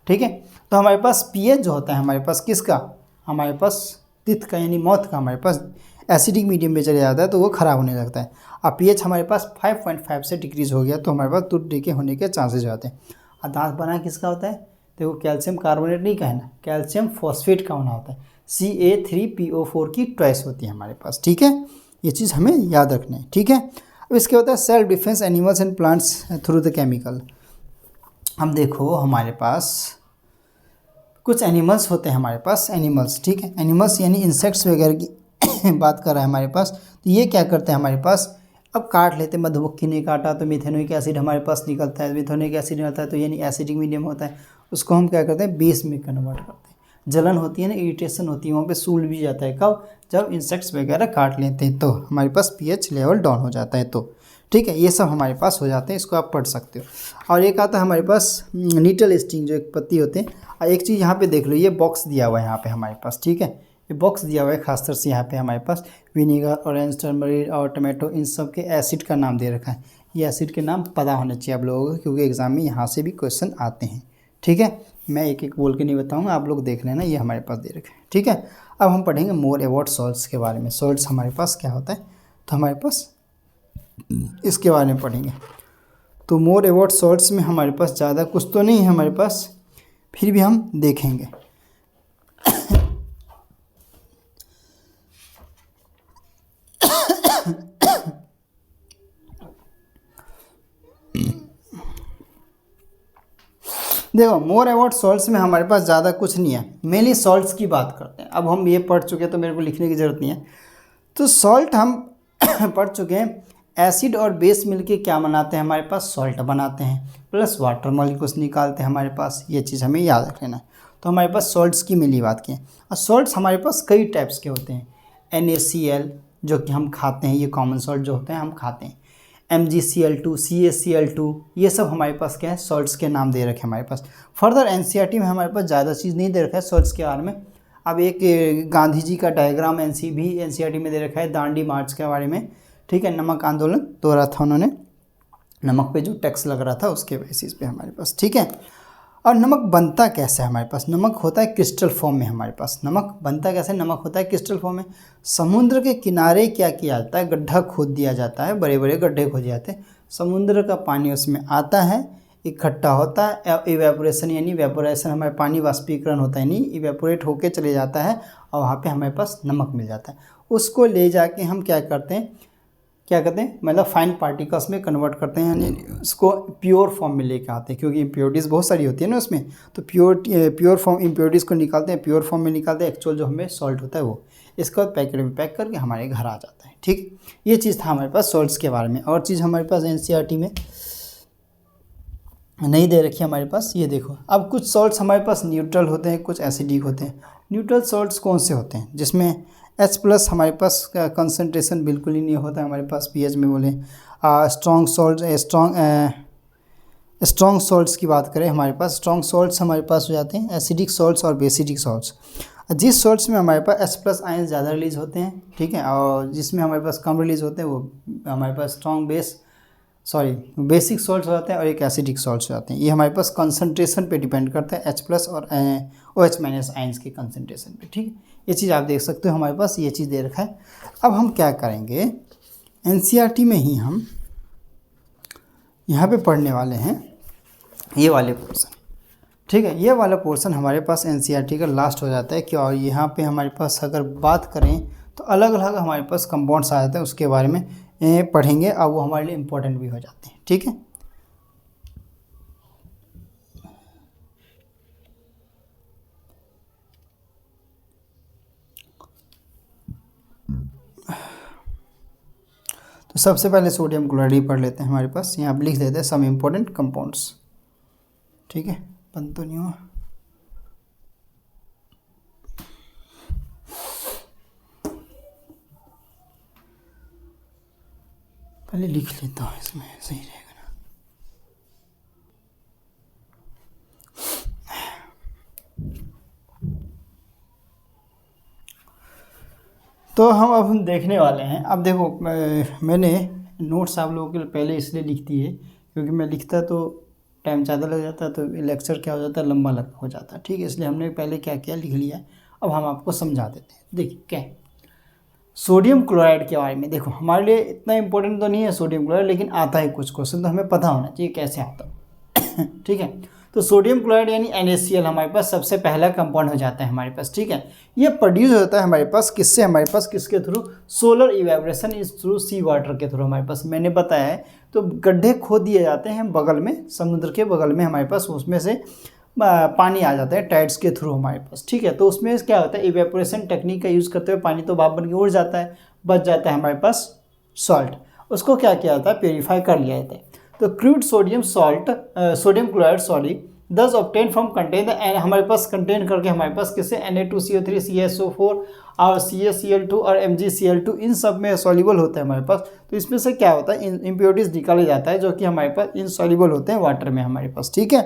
ठीक है, तो हमारे पास पीएच जो होता है हमारे पास किसका, हमारे पास टिथ का यानी माउथ का, हमारे पास एसिडिक मीडियम में चले जाता है तो वो ख़राब होने लगता है। अब पीएच हमारे पास 5.5 से डिक्रीज़ हो गया तो हमारे पास टूथ डेके होने के चांसेस जाते हैं। और दांत बना किसका होता है, देखो कैल्शियम कार्बोनेट नहीं कहना, कैल्शियम फॉस्फेट का होना होता है, Ca3PO4 की ट्वाइस होती है हमारे पास। ठीक है, ये चीज़ हमें याद रखना है। ठीक है, अब इसके होता है self defence animals and plants through the chemical. हम देखो हमारे पास कुछ एनिमल्स होते हैं हमारे पास, एनिमल्स, ठीक है, एनिमल्स यानी इंसेक्ट्स वगैरह की बात कर रहा है हमारे पास, तो ये क्या करते हैं हमारे पास, अब काट लेते हैं, मधुमक्खी ने काटा तो मिथेनोइक एसिड हमारे पास निकलता है, मिथेनोइक एसिड निकलता है तो यानी एसिडिक मीडियम होता है, उसको हम क्या करते हैं, बेस में कन्वर्ट करते हैं। जलन होती है ना, इरिटेशन होती है, वहाँ पे सूल भी जाता है, कब, जब इंसेक्ट्स वगैरह काट लेते हैं तो हमारे पास पीएच लेवल डाउन हो जाता है। तो ठीक है, ये सब हमारे पास हो जाते हैं, इसको आप पढ़ सकते हो। और एक आता है हमारे पास नीटल स्टिंग, जो एक पत्ती होते हैं। और एक चीज़ यहाँ पे देख लो, ये बॉक्स दिया हुआ है यहाँ पे हमारे पास, ठीक है, ये बॉक्स दिया हुआ है खासतर से यहाँ पे हमारे पास विनीगर, ऑरेंज, टर्मरिक और टमाटो, इन सब के एसिड का नाम दे रखा है। ये एसिड के नाम पता होने चाहिए आप लोगों को, क्योंकि एग्जाम में यहाँ से भी क्वेश्चन आते हैं। ठीक है, मैं एक एक बोल के नहीं बताऊँगा, आप लोग देख लेना, ये हमारे पास दे रखे हैं। ठीक है, अब हम पढ़ेंगे मोर अबाउट सॉल्ट्स के बारे में। सॉल्ट्स हमारे पास क्या होता है, तो हमारे पास इसके बारे में पढ़ेंगे। तो मोर अबाउट सॉल्ट्स में हमारे पास ज़्यादा कुछ तो नहीं है हमारे पास, फिर भी हम देखेंगे। देखो मोर अबाउट सॉल्ट्स में हमारे पास ज़्यादा कुछ नहीं है, मेनली सॉल्ट्स की बात करते हैं। अब हम ये पढ़ चुके हैं तो मेरे को लिखने की ज़रूरत नहीं है। तो सॉल्ट हम पढ़ चुके हैं, एसिड और बेस मिलके क्या बनाते हैं हमारे पास, सॉल्ट बनाते हैं, प्लस वाटर मॉलिक्यूल्स निकालते हैं हमारे पास, ये चीज़ हमें याद रख लेना है। तो हमारे पास सॉल्ट्स की मिली बात की है। और सॉल्ट्स हमारे पास कई टाइप्स के होते हैं, NaCl जो कि हम खाते हैं, ये कॉमन सॉल्ट जो होते हैं हम खाते हैं, MgCl2, CaCl2, ये सब हमारे पास क्या है, सॉल्ट्स के नाम दे रखे हैं हमारे पास। फर्दर NCERT में हमारे पास ज़्यादा चीज़ नहीं दे रखा है सॉल्ट्स के बारे में। अब एक गांधी जी का डायग्राम NCERT में दे रखा है दांडी मार्च के बारे में, ठीक है, नमक आंदोलन दोहरा था उन्होंने, नमक पे जो टैक्स लग रहा था उसके बेसिस पे हमारे पास, ठीक है। और नमक बनता कैसे है हमारे पास, नमक होता है क्रिस्टल फॉर्म में हमारे पास। नमक बनता कैसे, नमक होता है क्रिस्टल फॉर्म में। समुद्र के किनारे क्या किया जाता है, गड्ढा खोद दिया जाता है, बड़े बड़े गड्ढे खोद जाते हैं, समुद्र का पानी उसमें आता है, इकट्ठा होता है, इवेपोरेशन यानी वेपोरेशन हमारे पानी वाष्पीकरण होता है, नहीं इवेपोरेट होके चले जाता है और वहाँ पे हमारे पास नमक मिल जाता है। उसको ले जाके हम क्या करते हैं, मतलब फाइन पार्टिकल्स में कन्वर्ट करते हैं, यानी उसको प्योर फॉर्म में लेके आते हैं, क्योंकि इम्प्योरिटीज़ बहुत सारी होती है ना उसमें, तो प्योर फॉर्म इम्प्योरिटीज़ को निकालते हैं, प्योर फॉर्म में निकालते हैं, एक्चुअल जो हमें सॉल्ट होता है वो, इसके बाद पैकेट में पैक करके हमारे घर आ जाता है, ठीक। ये चीज़ था हमारे पास सॉल्ट्स के बारे में। और चीज़ हमारे पास NCERT में नहीं दे रखी हमारे पास, ये देखो। अब कुछ सॉल्ट्स हमारे पास न्यूट्रल होते हैं, कुछ एसिडिक होते हैं। न्यूट्रल सॉल्ट्स कौन से होते हैं, जिसमें H+ हमारे पास कंसनट्रेशन बिल्कुल ही नहीं होता है हमारे पास, pH में बोले। स्ट्रॉन्ग सॉल्ट्स की बात करें हमारे पास, स्ट्रॉन्ग सॉल्ट्स हमारे पास हो जाते हैं एसिडिक सॉल्ट्स और बेसिडिक सॉल्ट्स। जिस सॉल्ट्स में हमारे पास H+ आयन ज़्यादा रिलीज होते हैं, ठीक है, और जिसमें हमारे पास कम रिलीज होते हैं वो हमारे पास बेसिक सॉल्ट्स हो जाते हैं, और एक एसिडिक सॉल्ट्स हो जाते हैं। ये हमारे पास कंसंट्रेशन पे डिपेंड करता है, H+ और OH- आयंस के कंसंट्रेशन पे, ठीक है। ये चीज़ आप देख सकते हो हमारे पास ये चीज़ दे रखा है। अब हम क्या करेंगे, NCERT में ही हम यहाँ पे पढ़ने वाले हैं ये वाले पोर्शन, ठीक है। ये वाला पोर्शन हमारे पास NCERT का लास्ट हो जाता है, और यहाँ पे हमारे पास अगर बात करें तो अलग अलग हमारे पास कंपाउंड्स आ जाते हैं, उसके बारे में पढ़ेंगे और वो हमारे लिए इम्पोर्टेंट भी हो जाते हैं, ठीक है। तो सबसे पहले सोडियम क्लोराइड पढ़ लेते हैं हमारे पास, यहाँ आप लिख देते हैं सम इम्पोर्टेंट कंपाउंड्स, ठीक है, बंद तो नहीं हुआ। पहले लिख लेता हूँ, इसमें सही रहेगा ना। तो हम देखने वाले हैं। अब देखो मैंने नोट्स आप लोगों के लिए पहले इसलिए लिख दी है क्योंकि मैं लिखता तो टाइम ज़्यादा लग जाता है, तो लेक्चर क्या हो जाता है, लंबा हो जाता है, ठीक है। इसलिए हमने पहले क्या किया, लिख लिया। अब हम आपको समझा देते हैं। देखिए क्या सोडियम क्लोराइड के बारे में, देखो हमारे लिए इतना इंपॉर्टेंट तो नहीं है सोडियम क्लोराइड, लेकिन आता है कुछ क्वेश्चन, तो हमें पता होना चाहिए कैसे आता है ठीक है। तो सोडियम क्लोराइड यानी NaCl हमारे पास सबसे पहला कंपाउंड हो जाता है हमारे पास, ठीक है। ये प्रोड्यूस होता है हमारे पास किससे, हमारे पास किसके through, solar evaporation is through sea water के थ्रू हमारे पास, मैंने बताया है। तो गड्ढे खोद दिए जाते हैं बगल में, समुद्र के बगल में हमारे पास, उसमें से पानी आ जाता है टाइड्स के थ्रू हमारे पास, ठीक है। तो उसमें क्या होता है, इवेपोरेशन टेक्निक का यूज़ करते हुए पानी तो भाप बन के उड़ जाता है, बच जाता है हमारे पास सॉल्ट। उसको क्या किया जाता है, प्योरीफाई कर लिया जाता है। तो क्रूड सोडियम क्लोराइड दस ऑब्टेन फ्रॉम कंटेन हमारे पास कंटेन करके हमारे पास किससे, Na2CO3 CSO4 और CaCl2 और MgCl2 इन सब में सॉल्युबल होता है हमारे पास। तो इसमें से क्या होता है, इम्प्योरिटीज़ निकाला जाता है जो कि हमारे पास इनसॉल्युबल होते हैं वाटर में हमारे पास, ठीक है।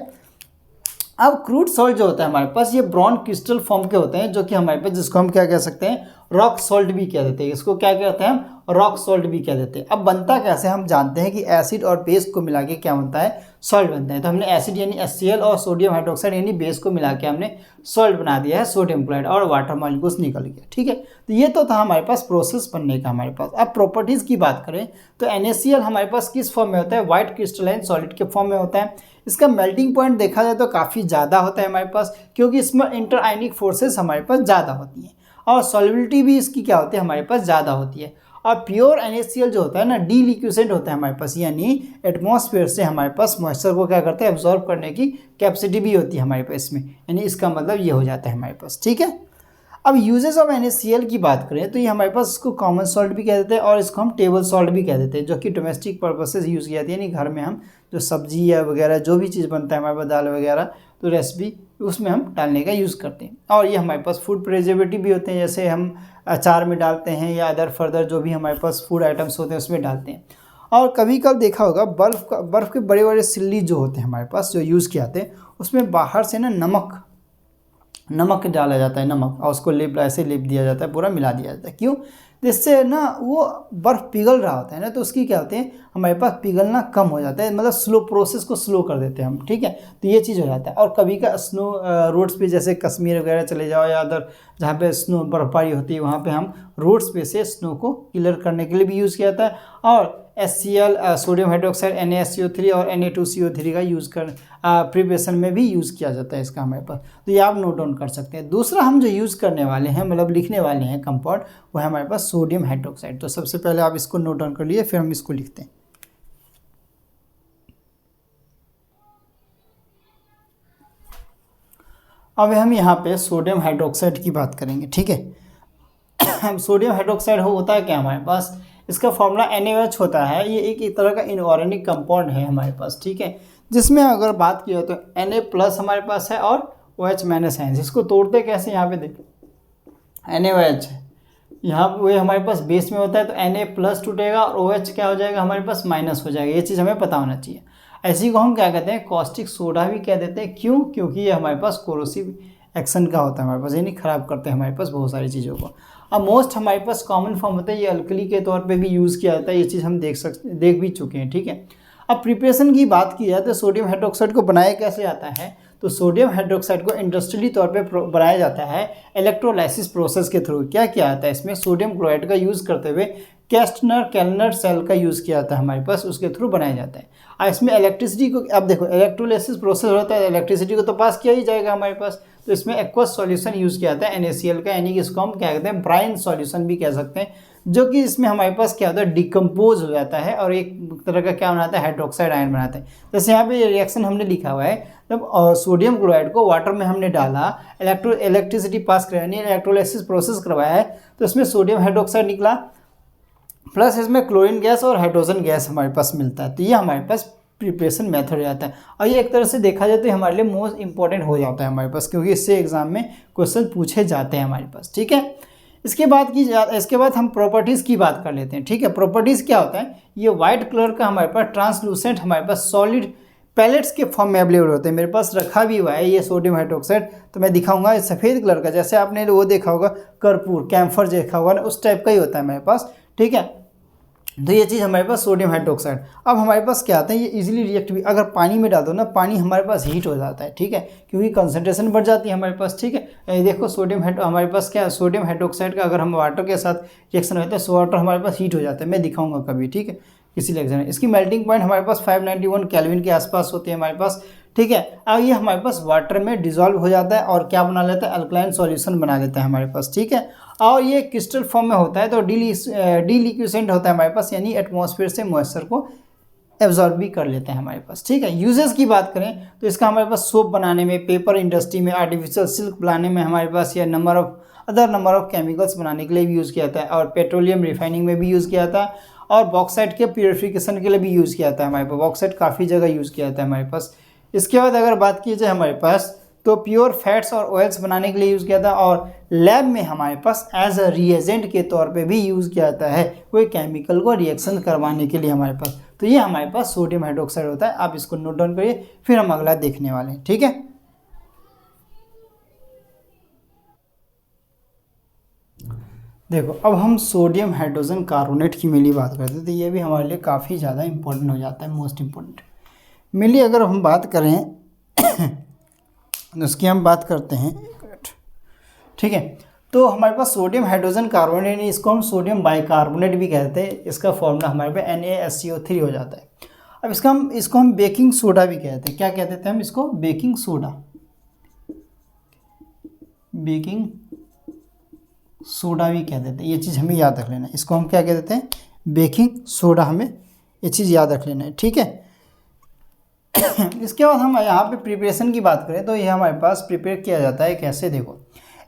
अब क्रूड सॉल्ट जो होता है हमारे पास, ये ब्राउन क्रिस्टल फॉर्म के होते हैं, जो कि हमारे पास, जिसको हम क्या कह सकते हैं, रॉक सॉल्ट भी कह देते हैं। इसको क्या कहते हैं हम, रॉक सॉल्ट भी कह देते हैं। अब बनता कैसे, हम जानते हैं कि एसिड और बेस को मिला के क्या बनता है, सॉल्ट बनता है। तो हमने एसिड यानी HCl और सोडियम हाइड्रोक्साइड यानी बेस को मिला के हमने सॉल्ट बना दिया है, सोडियम क्लोराइड, और वाटर मॉलिक्यूल्स निकल गया। ठीक है, तो ये तो था हमारे पास प्रोसेस बनने का हमारे पास। अब प्रॉपर्टीज़ की बात करें तो NaCl हमारे पास किस फॉर्म में होता है, व्हाइट क्रिस्टलाइन सॉलिड के फॉर्म में होता है। इसका मेल्टिंग पॉइंट देखा जाए तो काफ़ी ज़्यादा होता है हमारे पास, क्योंकि इसमें इंटर आयनिक फोर्सेस हमारे पास ज़्यादा होती हैं, और सॉल्युबिलिटी भी इसकी क्या होती है, हमारे पास ज़्यादा होती है। और प्योर NaCl जो होता है ना, डीलिक्विसेंट होता है हमारे पास, यानी एटमॉस्फेयर से हमारे पास मॉइस्चर को क्या करते हैं, एब्जॉर्ब करने की कैपेसिटी भी होती है हमारे पास इसमें, यानी इसका मतलब ये हो जाता है हमारे पास। ठीक है, अब यूजेस ऑफ NaCl की बात करें तो ये हमारे पास इसको कॉमन सॉल्ट भी कह देते हैं और इसको हम टेबल सॉल्ट भी कह देते हैं, जो कि डोमेस्टिक पर्पसेस यूज़ की जाती है, यानी घर में हम जो सब्जी या वगैरह जो भी चीज़ बनता है हमारे पास, दाल वगैरह, तो रेसिपी उसमें हम डालने का यूज़ करते हैं। और ये हमारे पास फूड प्रिजर्वेटिव भी होते हैं, जैसे हम अचार में डालते हैं या अदर फर्दर जो भी हमारे पास फूड आइटम्स होते हैं उसमें डालते हैं। और कभी कभी देखा होगा बर्फ़ के बड़े बड़े सिल्ली जो होते हैं हमारे पास जो यूज़ किए जाते हैं, उसमें बाहर से ना नमक डाला जाता है, नमक, और उसको ऐसे लेप दिया जाता है, पूरा मिला दिया जाता है। क्यों, जिससे ना वो बर्फ़ पिघल रहा होता है ना, तो उसकी क्या होते हैं, हमारे पास पिघलना कम हो जाता है, मतलब स्लो प्रोसेस को स्लो कर देते हैं हम। ठीक है, तो ये चीज़ हो जाता है। और कभी का स्नो रोड्स पे जैसे कश्मीर वगैरह चले जाओ या अदर जहाँ पे स्नो बर्फबारी होती है, वहाँ पे हम रोड्स पे से स्नो को क्लियर करने के लिए भी यूज़ किया जाता है। और HCl सोडियम हाइड्रोक्साइड NaSCO3 और Na2CO3 का यूज़ कर प्रिपरेशन में भी यूज़ किया जाता है इसका हमारे पास, तो ये आप नोट डाउन कर सकते हैं। दूसरा हम जो यूज़ करने वाले हैं, मतलब लिखने वाले हैं कंपाउंड, वो है हमारे पास सोडियम हाइड्रोक्साइड। तो सबसे पहले आप इसको नोट डाउन कर लिए, फिर हम इसको लिखते हैं। अब हम यहाँ पे सोडियम हाइड्रोक्साइड की बात करेंगे। ठीक है, हम सोडियम हाइड्रोक्साइड होता है क्या हमारे पास, इसका फॉर्मूला NaOH होता है। ये एक तरह का इनऑर्गेनिक कंपाउंड है हमारे पास। ठीक है, जिसमें अगर बात की जाए तो Na+ हमारे पास है और OH- है। जिसको तोड़ते कैसे, यहाँ पे देखो NaOH यहाँ वो हमारे पास बेस में होता है, तो Na+ टूटेगा और OH क्या हो जाएगा, हमारे पास माइनस हो जाएगा। ये चीज़ हमें पता होना चाहिए। ऐसी को हम क्या कहते हैं, कॉस्टिक सोडा भी कह देते हैं। क्यों, क्योंकि ये हमारे पास कोरोसिव एक्शन का होता है हमारे पास, यानी ख़राब करते हैं हमारे पास बहुत सारी चीज़ों को। अब मोस्ट हमारे पास कॉमन फॉर्म होता है, ये अल्कली के तौर पे भी यूज़ किया जाता है। ये चीज़ हम देख भी चुके हैं। ठीक है, अब प्रिपरेशन की बात की जाए तो सोडियम हाइड्रोक्साइड को बनाया कैसे जाता है, तो सोडियम हाइड्रोक्साइड को इंडस्ट्रियली तौर पे बनाया जाता है इलेक्ट्रोलाइसिस प्रोसेस के थ्रू। क्या किया जाता है इसमें, सोडियम क्लोराइड का यूज़ करते हुए कैस्टनर सेल का यूज़ किया जाता है हमारे पास, उसके थ्रू बनाया जाता है। और इसमें इलेक्ट्रिसिटी को, अब देखो इलेक्ट्रोलाइसिस प्रोसेस होता है, इलेक्ट्रिसिटी को तो पास किया ही जाएगा हमारे पास, तो इसमें एक्वस सॉल्यूशन यूज़ किया जाता है NaCl का, यानी कि इसको हम क्या कहते हैं, ब्राइन सॉल्यूशन भी कह सकते हैं, जो कि इसमें हमारे पास क्या होता है, डिकम्पोज हो जाता है और एक तरह का क्या बनाता है, हाइड्रोक्साइड आयन बनाता है। जैसे यहाँ पे ये रिएक्शन हमने लिखा हुआ है, जब सोडियम क्लोराइड को वाटर में हमने डाला, इलेक्ट्रिसिटी पास कराया, यानी इलेक्ट्रोलाइसिस प्रोसेस करवाया है, तो इसमें सोडियम हाइड्रोक्साइड निकला, प्लस इसमें क्लोरीन गैस और हाइड्रोजन गैस हमारे पास मिलता है। तो ये हमारे पास प्रिपरेशन मेथड हो जाता है, और ये एक तरह से देखा जाए तो हमारे लिए मोस्ट इंपॉर्टेंट हो जाता है हमारे पास, क्योंकि इससे एग्जाम में क्वेश्चन पूछे जाते हैं हमारे पास। ठीक है, इसके बाद हम प्रॉपर्टीज़ की बात कर लेते हैं। ठीक है, प्रॉपर्टीज़ क्या होता है, ये वाइट कलर का हमारे पास ट्रांसलूसेंट हमारे पास सॉलिड पैलेट्स के फॉर्म में अवेलेबल होते हैं। मेरे पास रखा भी हुआ है ये सोडियम हाइड्रोक्साइड, तो मैं दिखाऊंगा। सफ़ेद कलर का, जैसे आपने वो देखा होगा कर्पूर, कैम्फर देखा होगा ना, उस टाइप का ही होता है मेरे पास। ठीक है, तो ये चीज़ हमारे पास सोडियम हाइड्रोक्साइड। अब हमारे पास क्या आता है, ये इजीली रिएक्ट भी, अगर पानी में डाल दो ना, पानी हमारे पास हीट हो जाता है। ठीक है, क्योंकि कंसंट्रेशन बढ़ जाती है हमारे पास। ठीक है, देखो हमारे पास क्या, सोडियम हाइड्रोक्साइड का अगर हम वाटर के साथ रिएक्शन होता है, सो वाटर हमारे पास हीट हो जाता है। मैं दिखाऊंगा कभी, ठीक है, किसी लेक्चर में। इसकी मेल्टिंग पॉइंट हमारे पास 591 केल्विन के आसपास होती है हमारे पास। ठीक है, अब ये हमारे पास वाटर में डिजॉल्व हो जाता है और क्या बना लेता है, अल्कलाइन सॉल्यूशन बना लेता है हमारे पास। ठीक है, और ये क्रिस्टल फॉर्म में होता है, तो डीलिक्विसेंट होता है हमारे पास, यानी एटमॉस्फेयर से मॉइस्चर को एब्जॉर्ब भी कर लेते हैं हमारे पास। ठीक है, यूजेस की बात करें तो इसका हमारे पास सोप बनाने में, पेपर इंडस्ट्री में, आर्टिफिशियल सिल्क बनाने में हमारे पास, या अदर नंबर ऑफ केमिकल्स बनाने के लिए भी यूज़ किया जाता है, और पेट्रोलियम रिफाइनिंग में भी यूज़ किया जाता है, और बॉक्साइट के प्योरीफिकेशन के लिए भी यूज़ किया जाता है हमारे पास। बॉक्साइट काफ़ी जगह यूज़ किया जाता है हमारे पास। इसके बाद अगर बात की जाए हमारे पास, तो प्योर फैट्स और ऑयल्स बनाने के लिए यूज़ किया था, और लैब में हमारे पास एज अ रिएजेंट के तौर पे भी यूज़ किया जाता है, कोई केमिकल को रिएक्शन करवाने के लिए हमारे पास। तो ये हमारे पास सोडियम हाइड्रोक्साइड होता है। आप इसको नोट डाउन करिए, फिर हम अगला देखने वाले हैं। ठीक है, देखो अब हम सोडियम हाइड्रोजन कार्बोनेट की मेनली बात करते हैं, तो ये भी हमारे लिए काफ़ी ज़्यादा इंपॉर्टेंट हो जाता है, मोस्ट इम्पोर्टेंट। मेनली अगर हम बात करें तो उसकी हम बात करते हैं, ठीक है। तो हमारे पास सोडियम हाइड्रोजन कार्बोनेट, इसको हम सोडियम बाइकार्बोनेट भी कहते हैं। इसका फॉर्मूला हमारे पास NaSCO3 हो जाता है। अब इसको हम बेकिंग सोडा भी कहते हैं। क्या कहते थे हम इसको? बेकिंग सोडा, बेकिंग सोडा भी कह देते हैं। ये चीज़ हमें याद रख लेना है। इसको हम क्या कह देते हैं? Baking soda. हमें ये चीज़ याद रख लेना है, ठीक है। इसके बाद हम यहाँ पे प्रिपरेशन की बात करें तो ये हमारे पास प्रिपेयर किया जाता है कैसे? देखो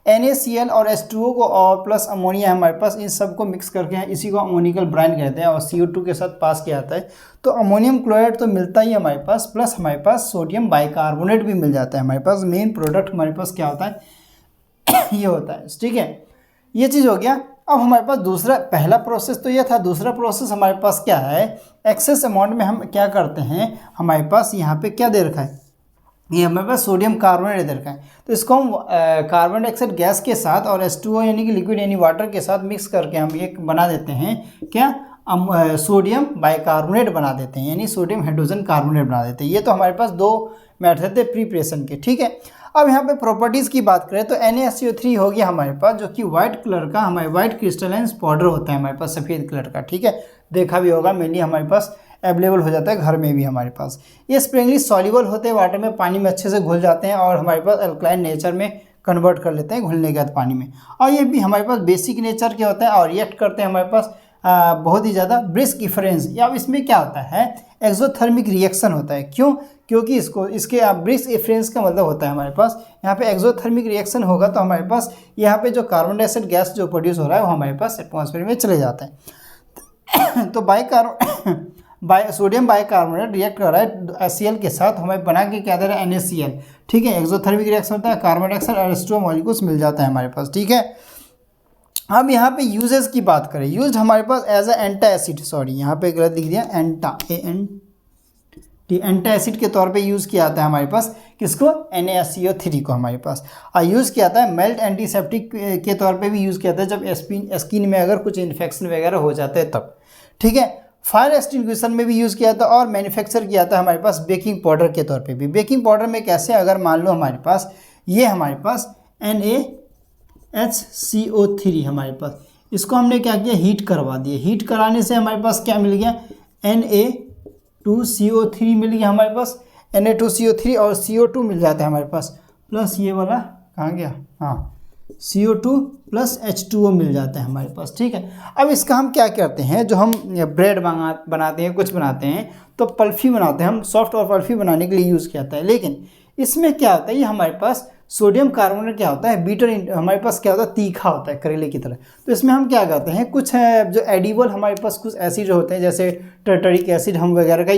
NaCl और H2O को और प्लस अमोनिया हमारे पास, इन सब को मिक्स करके इसी को अमोनिकल ब्राइन कहते हैं और CO2 के साथ पास किया जाता है। तो अमोनियम क्लोराइड तो मिलता ही हमारे पास, प्लस हमारे पास सोडियम बाइकार्बोनेट भी मिल जाता है। हमारे पास मेन प्रोडक्ट हमारे पास क्या होता है? ये होता है, ठीक है। ये चीज़ हो गया। अब हमारे पास दूसरा, पहला प्रोसेस तो ये था। दूसरा प्रोसेस हमारे पास क्या है? एक्सेस अमाउंट में हम क्या करते हैं, हमारे पास यहाँ पे क्या दे रखा है? ये हमारे पास सोडियम कार्बोनेट दे रखा है। तो इसको हम कार्बन डाइऑक्साइड गैस के साथ और H2O यानी कि लिक्विड यानी वाटर के साथ मिक्स करके हम ये बना देते हैं क्या? सोडियम बाइकार्बोनेट बना देते हैं, यानी सोडियम हाइड्रोजन कार्बोनेट बना देते हैं। ये तो हमारे पास दो मेथड थे प्रिपरेशन के, ठीक है। अब यहाँ पे प्रॉपर्टीज़ की बात करें तो NaSCO3 हो गया हमारे पास, जो कि वाइट कलर का हमारे वाइट क्रिस्टलाइन पाउडर होता है हमारे पास, सफ़ेद कलर का, ठीक है। देखा भी होगा, मेनली हमारे पास अवेलेबल हो जाता है घर में भी हमारे पास। ये स्प्रिंगली सॉल्युबल होते हैं वाटर में, पानी में अच्छे से घुल जाते हैं और हमारे पास अल्कलाइन नेचर में कन्वर्ट कर लेते हैं घुलने के बाद पानी में। और ये भी हमारे पास बेसिक नेचर के होता है और रिएक्ट करते हैं हमारे पास बहुत ही ज़्यादा ब्रिस्क डिफरेंस। या इसमें क्या होता है? एक्सोथर्मिक रिएक्शन होता है। क्यों? क्योंकि इसके ब्रिस्क डिफरेंस का मतलब होता है हमारे पास यहाँ पे एक्सोथर्मिक रिएक्शन होगा तो हमारे पास यहाँ पे जो कार्बन डाइऑक्साइड गैस जो प्रोड्यूस हो रहा है वो हमारे पास एटमॉस्फेयर में चले जाता है। तो सोडियम बाइकार्बोनेट रिएक्ट कर रहा है HCl के साथ, हमें बना के क्या दे रहा है? NaCl, ठीक है। एक्सोथर्मिक रिएक्शन होता है, कार्बन डाइऑक्साइड और H2O मॉलिक्यूल्स मिल जाता है हमारे पास, ठीक है। अब यहाँ पे यूजेस की बात करें, यूज हमारे पास एज अ एंटा एसिड, सॉरी यहाँ पे गलत लिख दिया, एंटा एसिड के तौर पे यूज़ किया जाता है हमारे पास। किसको? NaSCO3 को हमारे पास। और यूज़ किया जाता है मेल्ट एंटीसेप्टिक के तौर पे भी यूज़ किया जाता है जब स्किन में अगर कुछ इन्फेक्शन वगैरह हो जाते हैं तब, ठीक है। फायर एक्सटिंग्विशन में भी यूज़ किया जाता है और मैन्युफैक्चर किया जाता है हमारे पास बेकिंग पाउडर के तौर पे भी। बेकिंग पाउडर में कैसे? अगर मान लो हमारे पास ये हमारे पास NaHCO3 हमारे पास, इसको हमने क्या किया? हीट करवा दिया। हीट कराने से हमारे पास क्या मिल गया? Na2CO3 मिल गया हमारे पास, Na2CO3 और CO2 मिल जाता है हमारे पास, प्लस ये वाला कहाँ गया? हाँ, CO2 प्लस H2O मिल जाता है हमारे पास, ठीक है। अब इसका हम क्या करते हैं? जो हम ब्रेड बनाते हैं, कुछ बनाते हैं तो पल्फी बनाते हैं हम, सॉफ्ट और पल्फी बनाने के लिए यूज़ किया जाता है। लेकिन इसमें क्या होता है? ये हमारे पास सोडियम कार्बोनेट क्या होता है? बीटर, हमारे पास क्या होता है? तीखा होता है करेले की तरह। तो इसमें हम क्या करते हैं? कुछ जो एडिबल हमारे पास कुछ एसिड होते हैं, जैसे टर्टरिक एसिड हम वगैरह का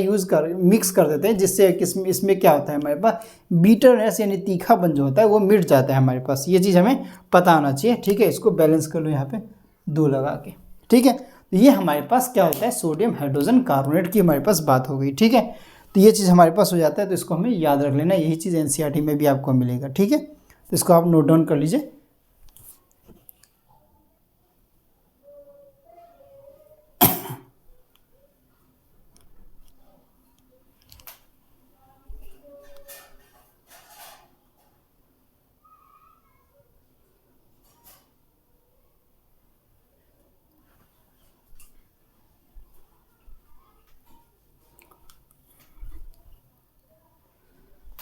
मिक्स कर देते हैं, जिससे इसमें क्या होता है? हमारे पास बीटरनेस यानी तीखापन जो होता है वो मिट जाता है हमारे पास। ये चीज़ हमें पता होना चाहिए, ठीक है। इसको बैलेंस कर लो यहाँ पे 2 लगा के, ठीक है। तो ये हमारे पास क्या होता है? सोडियम हाइड्रोजन कार्बोनेट की हमारे पास बात हो गई, ठीक है। तो ये चीज़ हमारे पास हो जाता है, तो इसको हमें याद रख लेना। यही चीज़ NCERT में भी आपको मिलेगा, ठीक है। तो इसको आप नोट डाउन कर लीजिए।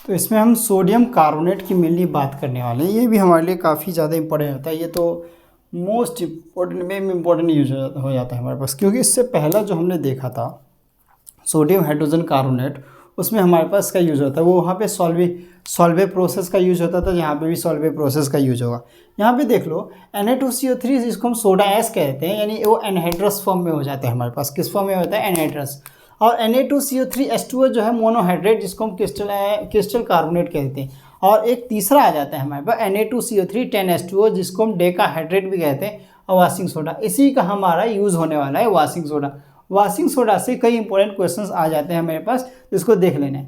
तो इसमें हम सोडियम कार्बोनेट की मेनली बात करने वाले हैं। ये भी हमारे लिए काफ़ी ज़्यादा इंपॉर्टेंट होता है। ये तो मोस्ट इम्पोर्टेंट में इम्पोर्टेंट यूज हो जाता है हमारे पास, क्योंकि इससे पहला जो हमने देखा था सोडियम हाइड्रोजन कार्बोनेट, उसमें हमारे पास इसका यूज़ होता है। वो वहाँ पे सॉल्वे प्रोसेस का यूज होता था, यहाँ पे भी सॉल्वे प्रोसेस का यूज होगा। यहाँ पे देख लो Na2CO3 जिसको हम सोडा ऐश कहते हैं, यानी वो एनहाइड्रस फॉर्म में हो जाता है हमारे पास। किस फॉर्म में होता है? एनहाइड्रस। और Na2CO3 H2O जो है मोनोहाइड्रेट, जिसको हम क्रिस्टल कार्बोनेट कहते हैं। और एक तीसरा आ जाता है हमारे पास Na2CO3 10H2O, जिसको हम डेकाहाइड्रेट भी कहते हैं, और वाशिंग सोडा। इसी का हमारा यूज़ होने वाला है वाशिंग सोडा। वाशिंग सोडा से कई इंपॉर्टेंट क्वेश्चंस आ जाते हैं हमारे पास, जिसको देख लेना है।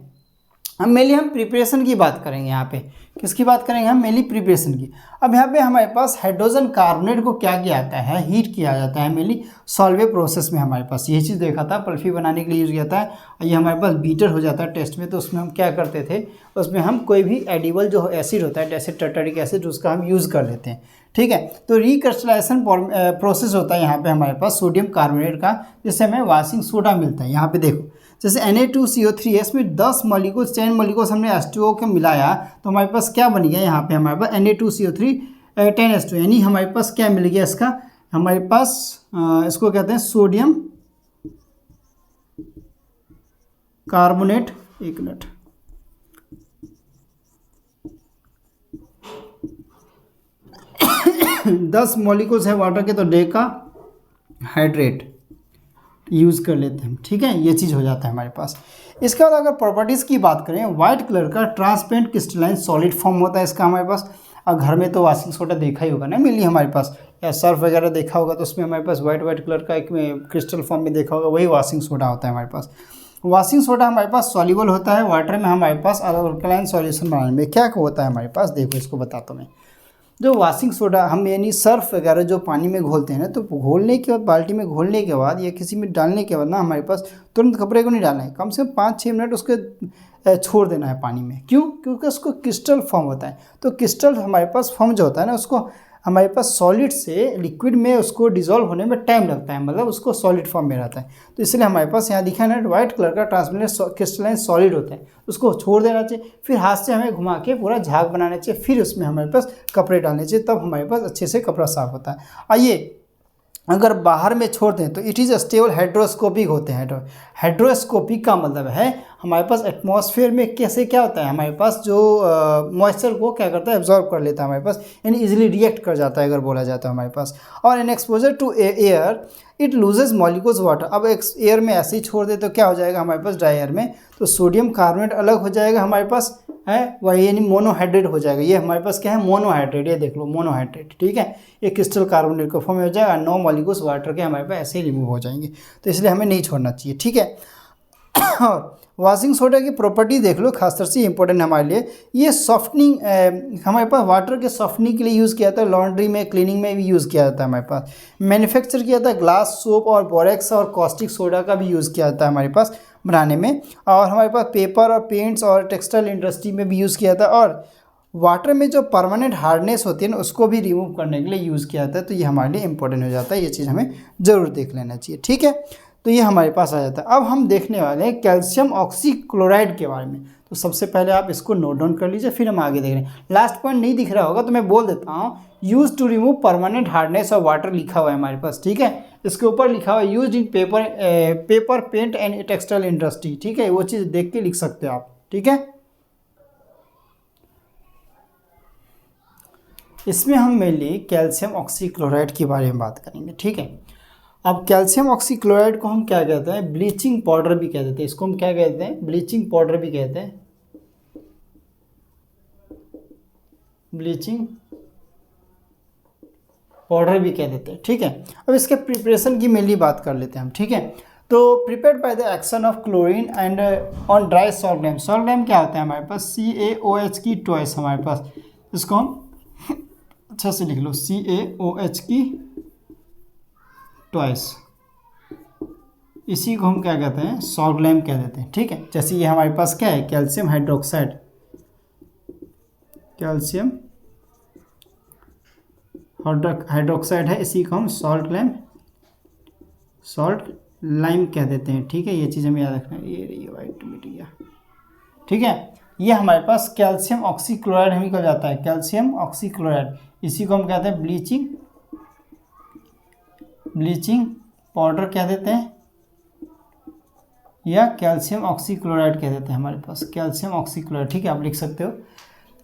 हम प्रिपरेशन की बात करेंगे यहाँ पे। किसकी बात करेंगे हम? मेनली प्रिपरेशन की। अब यहाँ पे हमारे पास हाइड्रोजन कार्बोनेट को क्या किया जाता है? हीट किया जाता है मेनली सॉल्वे प्रोसेस में। हमारे पास ये चीज़ देखा था, पल्फी बनाने के लिए यूज़ किया जाता है। और ये हमारे पास बीटर हो जाता है टेस्ट में, तो उसमें हम क्या करते थे, उसमें हम कोई भी एडिबल जो एसिड होता है जैसे टर्टरिक एसिड, उसका हम यूज़ कर लेते हैं। ठीक है, तो रिक्रिस्टलाइजेशन प्रोसेस होता है यहाँ पे हमारे पास सोडियम कार्बोनेट का, जिससे हमें वॉशिंग सोडा मिलता है। यहाँ पे देखो, जैसे Na2CO3 में 10 मॉलिक्यूल्स 10 मॉलिक्यूल्स हमने H2O के मिलाया, तो हमारे पास क्या बन गया? यहाँ पे हमारे पास Na2CO3 10H2, यानी हमारे पास क्या मिल गया इसका? हमारे पास इसको कहते हैं सोडियम कार्बोनेट। एक मिनट, दस मॉलिक्यूल्स है वाटर के, तो डेका हाइड्रेट यूज़ कर लेते हैं। ठीक है, ये चीज़ हो जाता है हमारे पास। इसके बाद अगर प्रॉपर्टीज़ की बात करें, वाइट कलर का ट्रांसपेरेंट क्रिस्टलाइन सॉलिड फॉर्म होता है इसका हमारे पास। और घर में तो वॉशिंग सोडा देखा ही होगा ना मिली हमारे पास, या सर्फ वगैरह देखा होगा, तो उसमें हमारे पास वाइट कलर का एक क्रिस्टल फॉर्म में देखा होगा, वही वॉशिंग सोडा होता है हमारे पास। वॉशिंग सोडा हमारे पास सॉल्युबल होता है वाटर में हमारे पास, अल्कलाइन सॉल्यूशन बनाने में क्या होता है हमारे पास, देखो इसको बताता हूँ मैं। जो वॉशिंग सोडा हम यानी सर्फ वगैरह जो पानी में घोलते हैं ना, तो घोलने के बाद बाल्टी में घोलने के बाद या किसी में डालने के बाद ना, हमारे पास तुरंत कपड़े को नहीं डालना है, कम से कम 5-6 मिनट उसके छोड़ देना है पानी में। क्यों? क्योंकि उसको क्रिस्टल फॉर्म होता है। तो क्रिस्टल हमारे पास फॉर्म जो होता है ना, उसको हमारे पास सॉलिड से लिक्विड में उसको डिसॉल्व होने में टाइम लगता है, मतलब उसको सॉलिड फॉर्म में रहता है। तो इसलिए हमारे पास यहाँ दिखा ना, वाइट कलर का ट्रांसपेरेंट क्रिस्टलाइन सॉलिड होता है, उसको छोड़ देना चाहिए। फिर हाथ से हमें घुमा के पूरा झाग बनाना चाहिए, फिर उसमें हमारे पास कपड़े डालने चाहिए, तब हमारे पास अच्छे से कपड़ा साफ होता है। आइए, अगर बाहर में छोड़ते हैं तो इट इज़ स्टेबल हाइड्रोस्कोपिक होते हैं। हाइड्रोस्कोपिक का मतलब है हमारे पास एटमॉस्फेयर में कैसे क्या होता है, हमारे पास जो मॉइस्चर को क्या करता है, एब्जॉर्ब कर लेता है हमारे पास, यानी इजीली रिएक्ट कर जाता है अगर बोला जाता है हमारे पास। और in exposure to air it loses molecules water. अब एयर में ऐसे ही छोड़ दे तो क्या हो जाएगा हमारे पास, ड्राई एयर में, तो सोडियम कार्बोनेट अलग हो जाएगा हमारे पास है, वही यानी मोनोहाइड्रेट हो जाएगा। ये हमारे पास क्या है, मोनोहाइड्रेट, ये देख लो मोनोहाइड्रेट। ठीक है, ये क्रिस्टल कार्बोनेट का फॉर्म हो जाएगा, 9 मॉलिक्यूल्स वाटर के हमारे पास ऐसे ही रिमूव हो जाएंगे, तो इसलिए हमें नहीं छोड़ना चाहिए। ठीक है, और वॉशिंग सोडा की प्रॉपर्टी देख लो, खासतौर से इंपॉर्टेंट हमारे लिए। ये सॉफ्टनिंग हमारे पास वाटर के सॉफ्टनिंग के लिए यूज़ किया जाता है, लॉन्ड्री में क्लीनिंग में भी यूज़ किया जाता है हमारे पास। मैन्युफैक्चर किया जाता है ग्लास, सोप और बोरेक्स और कॉस्टिक सोडा का भी यूज़ किया जाता है हमारे पास बनाने में। और हमारे पास पेपर और पेंट्स और टेक्सटाइल इंडस्ट्री में भी यूज़ किया जाता है। और वाटर में जो परमानेंट हार्डनेस होती है ना, उसको भी रिमूव करने के लिए यूज़ किया जाता है। तो ये हमारे लिए इंपॉर्टेंट हो जाता है, ये चीज़ हमें ज़रूर देख लेना चाहिए। ठीक है, तो ये हमारे पास आ जाता है। अब हम देखने वाले हैं कैल्शियम ऑक्सीक्लोराइड के बारे में। तो सबसे पहले आप इसको नोट डाउन कर लीजिए, फिर हम आगे देख रहे हैं। लास्ट पॉइंट नहीं दिख रहा होगा तो मैं बोल देता हूँ, use to remove permanent hardness of water लिखा हुआ है हमारे पास। ठीक है, इसके ऊपर लिखा हुआ है use in paper paint and textile industry. ठीक है, वो चीज़ देख के लिख सकते हो आप। ठीक है, इसमें हम मेनली कैल्शियम ऑक्सीक्लोराइड के बारे में बात करेंगे। ठीक है, अब कैल्शियम ऑक्सीक्लोराइड को हम क्या कहते हैं, ब्लीचिंग पाउडर भी कहते हैं। इसको हम क्या कहते हैं, ब्लीचिंग पाउडर भी कहते हैं, ब्लीचिंग पाउडर भी कह देते हैं। ठीक है, अब इसके प्रिपरेशन की मेनली बात कर लेते हैं हम। ठीक है, तो prepared by the action of chlorine and on dry salt lamp. Salt lamp क्या होता है हमारे पास, CaOH की ट्वाइस हमारे पास, इसको हम अच्छा से लिख लो, CaOH की ट्वाइस, इसी को हम क्या कहते हैं, सॉल्ट लैम्प कह देते हैं। ठीक है, जैसे ये हमारे पास क्या है, कैल्शियम हाइड्रोक्साइड, कैल्शियम हाइड्रोक्साइड है, इसी को हम सॉल्ट लाइम कह देते हैं। ठीक है, ये चीज़ हमें याद रखना है। ये रही वाइट मिट गया। ठीक है, ये हमारे पास कैल्शियम ऑक्सीक्लोराइड हमें कहा जाता है, कैल्शियम ऑक्सीक्लोराइड, इसी को हम कहते हैं ब्लीचिंग पाउडर कह देते हैं, या कैल्शियम ऑक्सीक्लोराइड कह देते हैं हमारे पास, कैल्शियम ऑक्सीक्लोराइड। ठीक है, आप लिख सकते हो,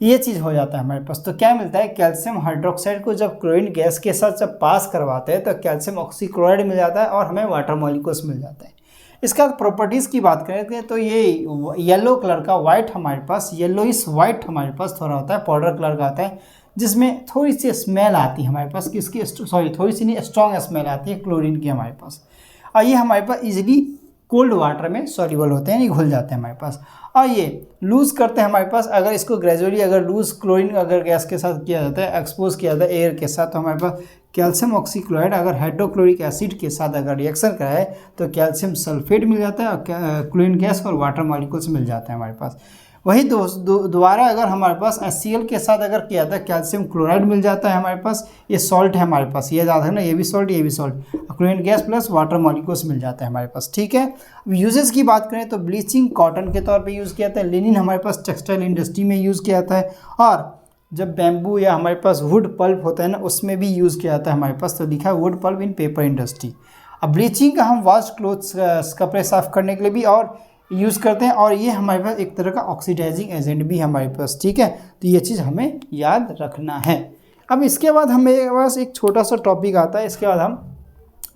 ये चीज़ हो जाता है हमारे पास। तो क्या मिलता है, कैल्शियम हाइड्रोक्साइड को जब क्लोरीन गैस के साथ जब पास करवाते हैं तो कैल्शियम ऑक्सीक्लोराइड मिल जाता है और हमें वाटर मॉलिक्यूल्स मिल जाता है। इसका प्रॉपर्टीज़ की बात करें तो ये येलो कलर का वाइट हमारे पास, येलोइश वाइट हमारे पास थोड़ा होता है, पाउडर कलर का आता है, जिसमें थोड़ी सी स्मेल आती है हमारे पास, किसकी, सॉरी थोड़ी सी नहीं, स्ट्रॉन्ग स्मेल आती है क्लोरीन की हमारे पास। और ये हमारे पास ईजिली कोल्ड वाटर में सॉल्युबल होते हैं, यानी घुल जाते हैं हमारे पास। और ये लूज़ करते हैं हमारे पास, अगर इसको ग्रेजुअली अगर लूज़ क्लोरीन अगर गैस के साथ किया जाता है, एक्सपोज किया जाता है एयर के साथ, तो हमारे पास कैल्शियम ऑक्सीक्लोराइड अगर हाइड्रोक्लोरिक एसिड के साथ अगर रिएक्शन कराए तो कैल्शियम सल्फेट मिल जाता है और क्लोरीन गैस और वाटर मॉलिक्यूल्स मिल जाते हैं हमारे पास। वही दोबारा अगर हमारे पास HCl के साथ अगर किया था कैल्शियम क्लोराइड मिल जाता है हमारे पास, ये सॉल्ट है हमारे पास, ये याद रखना, ये भी सॉल्ट ये भी salt, chlorine gas plus water molecules मिल जाता है हमारे पास। ठीक है, अब यूजेस की बात करें तो ब्लीचिंग कॉटन के तौर पे यूज़ किया जाता है, लिनिन हमारे पास टेक्सटाइल इंडस्ट्री में यूज़ किया जाता है, और जब बैम्बू या हमारे पास वुड पल्प होता है ना उसमें भी यूज़ किया जाता है हमारे पास, तो लिखा है वुड पल्प इन पेपर इंडस्ट्री। अब ब्लीचिंग का हम वॉश क्लोथ्स कपड़े साफ़ करने के लिए भी और यूज़ करते हैं, और ये हमारे पास एक तरह का ऑक्सीडाइजिंग एजेंट भी हमारे पास। ठीक है, तो ये चीज़ हमें याद रखना है। अब इसके बाद हमें पास एक छोटा सा टॉपिक आता है, इसके बाद हम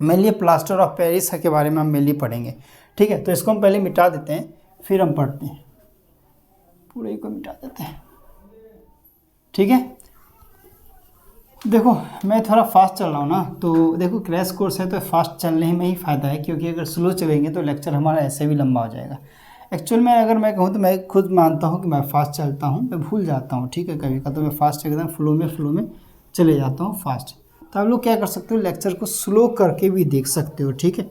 मेनली प्लास्टर ऑफ पेरिस के बारे में हम मेनली पढ़ेंगे। ठीक है, तो इसको हम पहले मिटा देते हैं फिर हम पढ़ते हैं, पूरे को मिटा देते हैं। ठीक है, देखो मैं थोड़ा फास्ट चल रहा हूँ ना, तो देखो क्रैश कोर्स है तो फास्ट चलने में ही फ़ायदा है, क्योंकि अगर स्लो चलेंगे तो लेक्चर हमारा ऐसे भी लंबा हो जाएगा। एक्चुअल में अगर मैं कहूँ तो मैं खुद मानता हूँ कि मैं फास्ट चलता हूँ, मैं भूल जाता हूँ। ठीक है, कभी का तो मैं फास्ट एकदम फ्लो में चले जाता हूँ फास्ट। तो आप लोग क्या कर सकते हो, लेक्चर को स्लो करके भी देख सकते हो। ठीक है,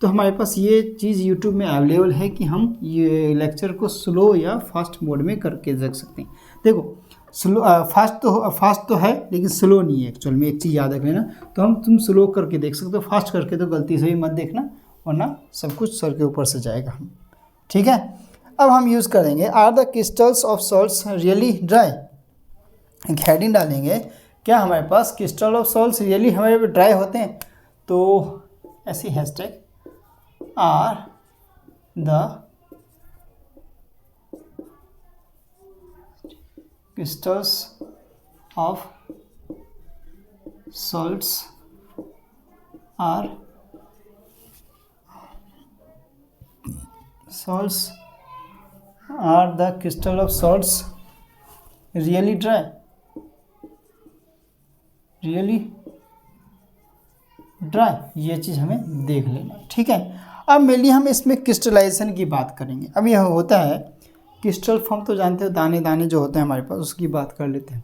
तो हमारे पास ये चीज़ यूट्यूब में अवेलेबल है कि हम ये लेक्चर को स्लो या फास्ट मोड में करके देख सकते हैं। देखो स्लो फास्ट तो है लेकिन स्लो नहीं है एक्चुअल में, एक चीज़ याद रख लेना। तो तुम स्लो करके देख सकते हो, फास्ट करके तो गलती से भी मत देखना, वरना सब कुछ सर के ऊपर से जाएगा हम। ठीक है, अब हम यूज़ करेंगे are the crystals of salts really dry. एक हेडिंग डालेंगे, क्या हमारे पास क्रिस्टल ऑफ सॉल्ट्स रियली हमारे ड्राई होते हैं, तो ऐसी hashtag are the crystals of salts are the crystal of salts really dry, ये चीज़ हमें देख लेना। ठीक है, अब मेनली हम इसमें क्रिस्टलाइजेशन की बात करेंगे। अब यह होता है क्रिस्टल फॉर्म तो जानते हो, दाने दाने जो होते हैं हमारे पास, उसकी बात कर लेते हैं।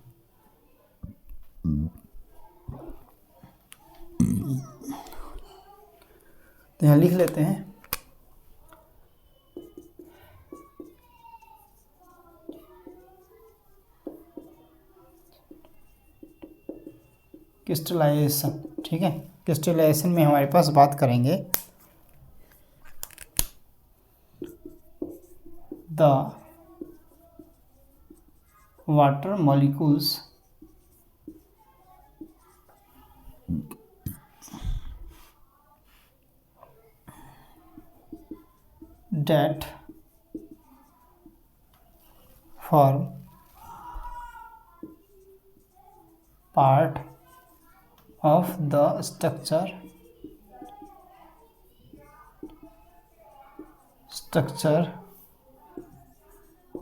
तो यहाँ लिख लेते हैं क्रिस्टलाइजेशन। ठीक है, क्रिस्टलाइजेशन में हमारे पास बात करेंगे the water molecules that form part of the structure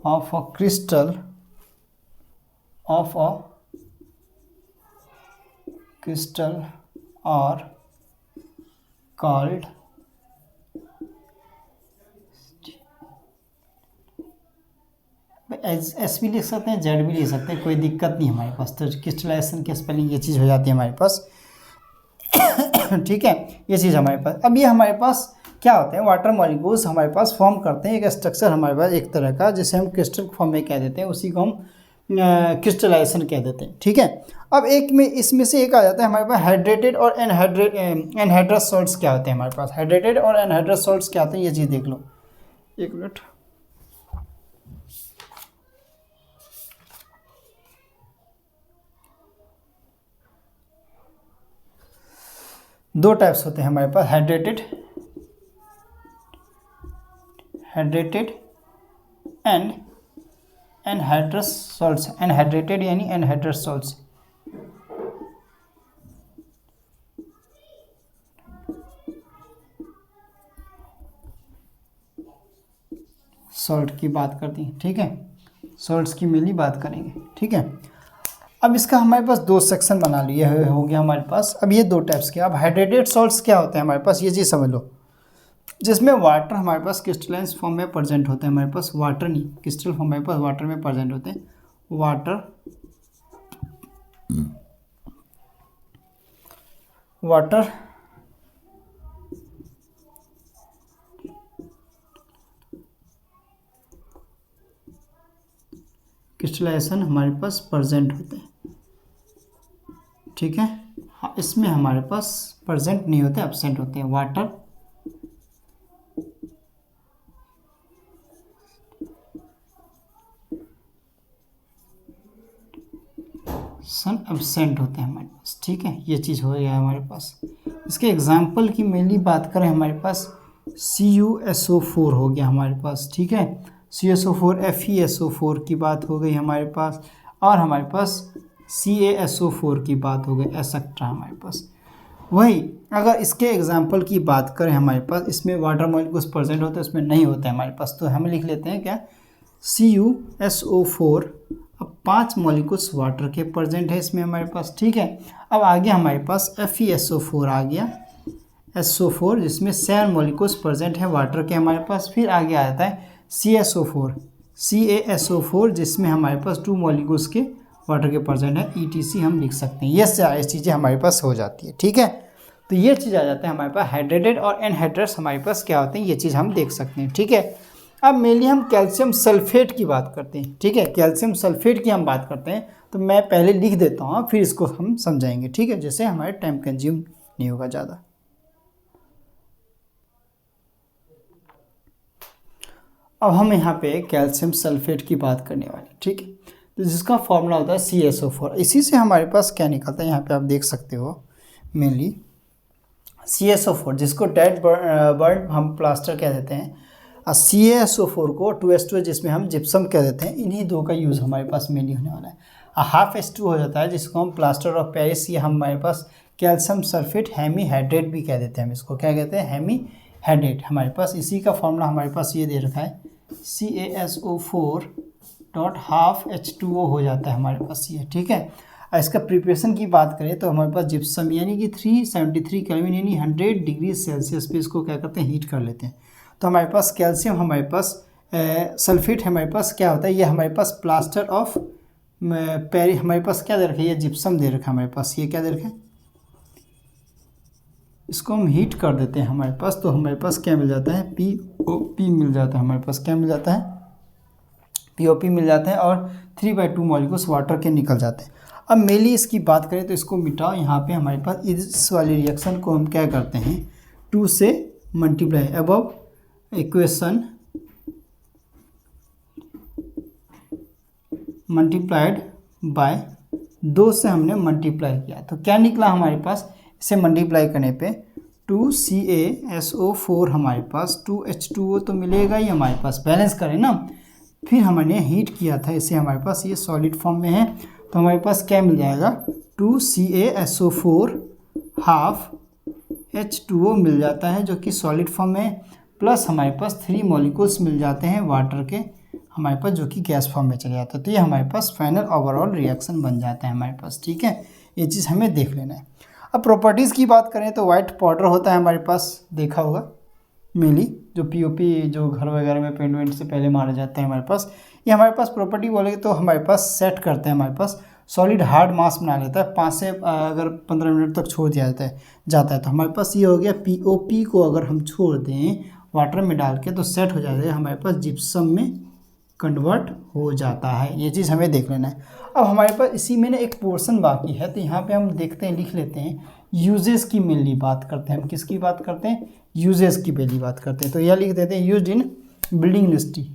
of a crystal are called S भी लिख सकते हैं, जेड भी लिख सकते हैं, कोई दिक्कत नहीं हमारे पास। तो क्रिस्टलाइजेशन की स्पेलिंग ये चीज़ हो जाती है हमारे पास। ठीक है, ये चीज़ हमारे पास। अब ये हमारे पास क्या होते हैं, वाटर मॉलिक्यूल्स हमारे पास फॉर्म करते हैं एक स्ट्रक्चर हमारे पास एक तरह का, जिसे हम क्रिस्टल फॉर्म में कह देते हैं, उसी को हम क्रिस्टलाइजेशन कह देते हैं। ठीक है, अब एक में इसमें से एक आ जाता है हमारे पास हाइड्रेटेड और एनहाइड्रस सॉल्ट्स क्या होते हैं हमारे पास। हाइड्रेटेड और एनहाइड्रस सॉल्ट्स क्या होते हैं, ये चीज़ देख लो। एक मिनट, दो टाइप्स होते हैं हमारे पास, हाइड्रेटेड एंड एनहाइड्रस सॉल्ट्स। एनहाइड्रेटेड यानी एनहाइड्रस सॉल्ट्स। सॉल्ट की बात करती हैं। ठीक है, सॉल्ट्स की मेनली बात करेंगे। ठीक है, अब इसका हमारे पास दो सेक्शन बना लिए हो गया हमारे पास। अब ये दो टाइप्स के। अब हाइड्रेटेड सॉल्ट्स क्या होते हैं हमारे पास, ये चीज़ समझ लो। जिसमें वाटर हमारे पास क्रिस्टलाइन फॉर्म में प्रेजेंट होते हैं, हमारे पास वाटर नहीं, क्रिस्टल फॉर्म हमारे पास वाटर में प्रेजेंट होते हैं। वाटर क्रिस्टलाइजेशन हमारे पास प्रेजेंट होते हैं, ठीक है। हाँ, इसमें हमारे पास प्रेजेंट नहीं होते, एब्सेंट होते हैं। वाटर सन एब्सेंट होते हैं हमारे पास, ठीक है। ये चीज़ हो गया हमारे पास। इसके एग्जाम्पल की मेनली बात करें, हमारे पास CuSO4 हो गया हमारे पास, ठीक है। CuSO4 FeSO4 की बात हो गई हमारे पास, और हमारे पास CaSO4 की बात हो गई, एक्सेट्रा हमारे पास। वही अगर इसके एग्जाम्पल की बात करें, हमारे पास इसमें वाटर मॉलिक्यूल्स प्रेजेंट होते हैं, उसमें नहीं होते हैं हमारे पास। तो हम लिख लेते हैं क्या, CuSO4। अब 5 मॉलिक्यूल्स वाटर के प्रेजेंट है इसमें हमारे पास, ठीक है। अब आगे हमारे पास FeSO4 आ गया, SO4 जिसमें 7 मॉलिक्यूल्स प्रेजेंट है वाटर के हमारे पास। फिर आगे आ जाता है CaSO4 जिसमें हमारे पास 2 मॉलिक्यूल्स के वाटर के प्रेजेंट है, ETC हम लिख सकते हैं। ये सारी चीज़ें हमारे पास हो जाती है, ठीक है। तो ये चीज़ आ जाता है हमारे पास। हाइड्रेटेड और एनहाइड्रेट्स हमारे पास क्या होते हैं, ये चीज़ हम देख सकते हैं, ठीक है। अब मेनली हम कैल्शियम सल्फेट की बात करते हैं, ठीक है। कैल्शियम सल्फेट की हम बात करते हैं, तो मैं पहले लिख देता हूँ, फिर इसको हम समझाएंगे, ठीक है, जिससे हमारे टाइम कंज्यूम नहीं होगा ज़्यादा। अब हम यहाँ पे कैल्शियम सल्फेट की बात करने वाले, ठीक है। तो जिसका फॉर्मूला होता है CaSO4। इसी से हमारे पास क्या निकलता है, यहाँ पे आप देख सकते हो मेनली CaSO4 जिसको डेड बर्न हम प्लास्टर कह देते हैं, और CaSO4 को 2H2 जिसमें हम जिप्सम कह देते हैं। इन्हीं दो का यूज़ हमारे पास मेनली होने वाला है। हाफ H2 हो जाता है जिसको हम प्लास्टर ऑफ पेरिस, या हमारे पास कैल्शियम सल्फेट हेमीहाइड्रेट भी कह देते हैं। हम इसको क्या कहते हैं, हेमीहाइड्रेट। हमारे पास इसी का फॉर्मूला हमारे पास ये दे रखा है, CaSO4 डॉट हाफ H2O हो जाता है हमारे पास ये, ठीक है। इसका प्रिपरेशन की बात करें तो हमारे पास जिप्सम यानी कि 373 केल्विन यानी 100 डिग्री सेल्सियस पे इसको क्या करते हैं, हीट कर लेते हैं। तो हमारे पास कैल्शियम, हमारे पास सल्फेट हमारे पास क्या होता है, ये हमारे पास प्लास्टर ऑफ पेरिस हमारे पास क्या दे रखा है, ये जिप्सम दे रखा है हमारे पास। ये क्या दे रखा है, इसको हम हीट कर देते हैं हमारे पास, तो हमारे पास क्या मिल जाता है, POP मिल जाता है हमारे पास। क्या मिल जाता है, POP मिल जाता है, और 3/2 मॉलिक्यूल्स वाटर के निकल जाते हैं। अब मेनली इसकी बात करें तो इसको मिटाओ, यहाँ पे हमारे पास इस वाली रिएक्शन को हम क्या करते हैं, 2 से multiply, above equation multiplied by 2 से हमने मल्टीप्लाई किया, तो क्या निकला हमारे पास, इसे मल्टीप्लाई करने पे 2CaSO4 हमारे पास 2H2O तो मिलेगा ही हमारे पास, बैलेंस करें ना। फिर हमने हीट किया था इसे, हमारे पास ये सॉलिड फॉर्म में है, तो हमारे पास क्या मिल जाएगा, 2CaSO4 हाफ H2O मिल जाता है जो कि सॉलिड फॉर्म में, प्लस हमारे पास 3 मॉलिक्यूल्स मिल जाते हैं वाटर के हमारे पास जो कि गैस फॉर्म में चले जाता है। तो ये हमारे पास फाइनल ओवरऑल रिएक्शन बन जाता है हमारे पास, ठीक है। ये चीज़ हमें देख लेना है। अब प्रॉपर्टीज़ की बात करें तो वाइट पाउडर होता है हमारे पास, देखा होगा मेनली जो POP जो घर वगैरह में पेंट वेंट से पहले मारा जाता है हमारे पास। ये हमारे पास प्रॉपर्टी बोलेंगे तो हमारे पास सेट करते हैं, हमारे पास सॉलिड हार्ड मास बना लेता है। 5 से अगर 15 मिनट तक छोड़ दिया जाता है तो हमारे पास ये हो गया। POP को अगर हम छोड़ दें वाटर में डाल के तो सेट हो जाता है, हमारे पास जिप्सम में कन्वर्ट हो जाता है। ये चीज़ हमें देख लेना है। अब हमारे पास इसी में ना एक पोर्शन बाकी है, तो यहाँ पे हम देखते हैं, लिख लेते हैं, यूजेस की मेनली बात करते हैं। हम किसकी बात करते हैं, यूजेस की पहली बात करते हैं। तो यह लिख देते हैं, used in building industry,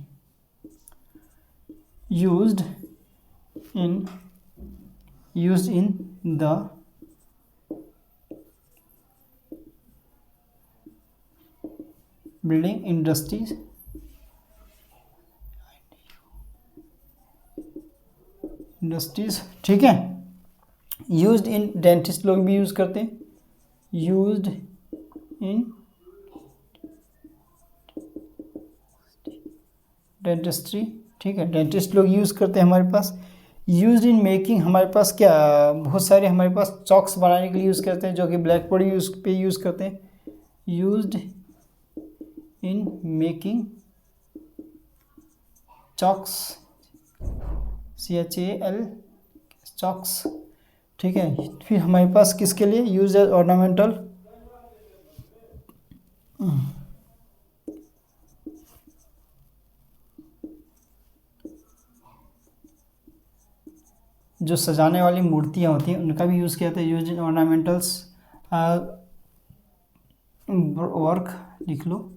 used in the building industries, ठीक है। यूज्ड इन डेंटिस्ट लोग भी यूज़ करते हैं, यूज्ड इन डेंटिस्ट्री, ठीक है, डेंटिस्ट लोग यूज़ करते हैं हमारे पास। यूज्ड इन मेकिंग, हमारे पास क्या बहुत सारे हमारे पास चॉक्स बनाने के लिए यूज़ करते हैं जो कि ब्लैक बोर्ड पे यूज़ करते हैं। Used in making chalks, CHAL chalks, ठीक है। फिर हमारे पास किसके लिए यूज एज ऑर्नामेंटल, जो सजाने वाली मूर्तियाँ होती हैं उनका भी यूज़ किया जाता है, यूज इन ऑर्नामेंटल्स वर्क, लिख लो।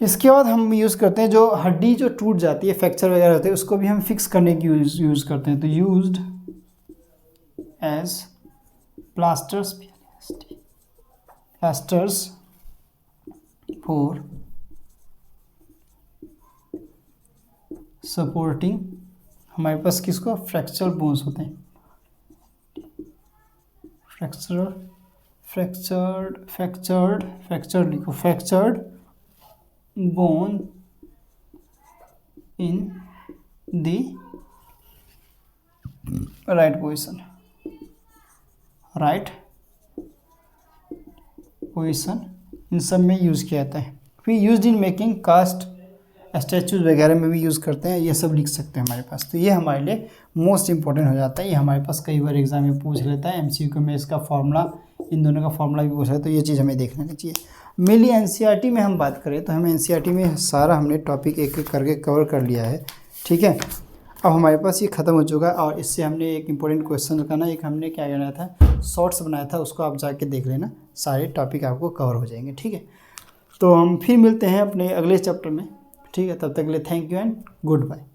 इसके बाद हम यूज़ करते हैं जो हड्डी जो टूट जाती है, फ्रैक्चर वगैरह होते हैं, उसको भी हम फिक्स करने की यूज़ करते हैं। तो used as plasters for supporting, हमारे पास किसको, फ्रैक्चर बोन्स होते हैं, फ्रैक्चर्ड लिखो, fractured bone in the right position, इन सब में यूज़ किया जाता है। फिर used in making cast statues वगैरह में भी यूज़ करते हैं, ये सब लिख सकते हैं हमारे पास। तो ये हमारे लिए मोस्ट इंपॉर्टेंट हो जाता है, ये हमारे पास कई बार एग्जाम में पूछ लेता है, MCQ में इसका फॉर्मूला, इन दोनों का फॉर्मूला भी पूछा है, तो ये चीज़ हमें देख लेनी चाहिए। मेनली NCERT में हम बात करें तो हमें NCERT में सारा हमने टॉपिक एक एक करके कवर कर लिया है, ठीक है। अब हमारे पास ये ख़त्म हो चुका है, और इससे हमने एक इंपॉर्टेंट क्वेश्चन करना, एक हमने क्या बनाया था, शॉर्ट्स बनाया था, उसको आप जाके देख लेना, सारे टॉपिक आपको कवर हो जाएंगे, ठीक है। तो हम फिर मिलते हैं अपने अगले चैप्टर में, ठीक है। तब तक के लिए thank you and good bye.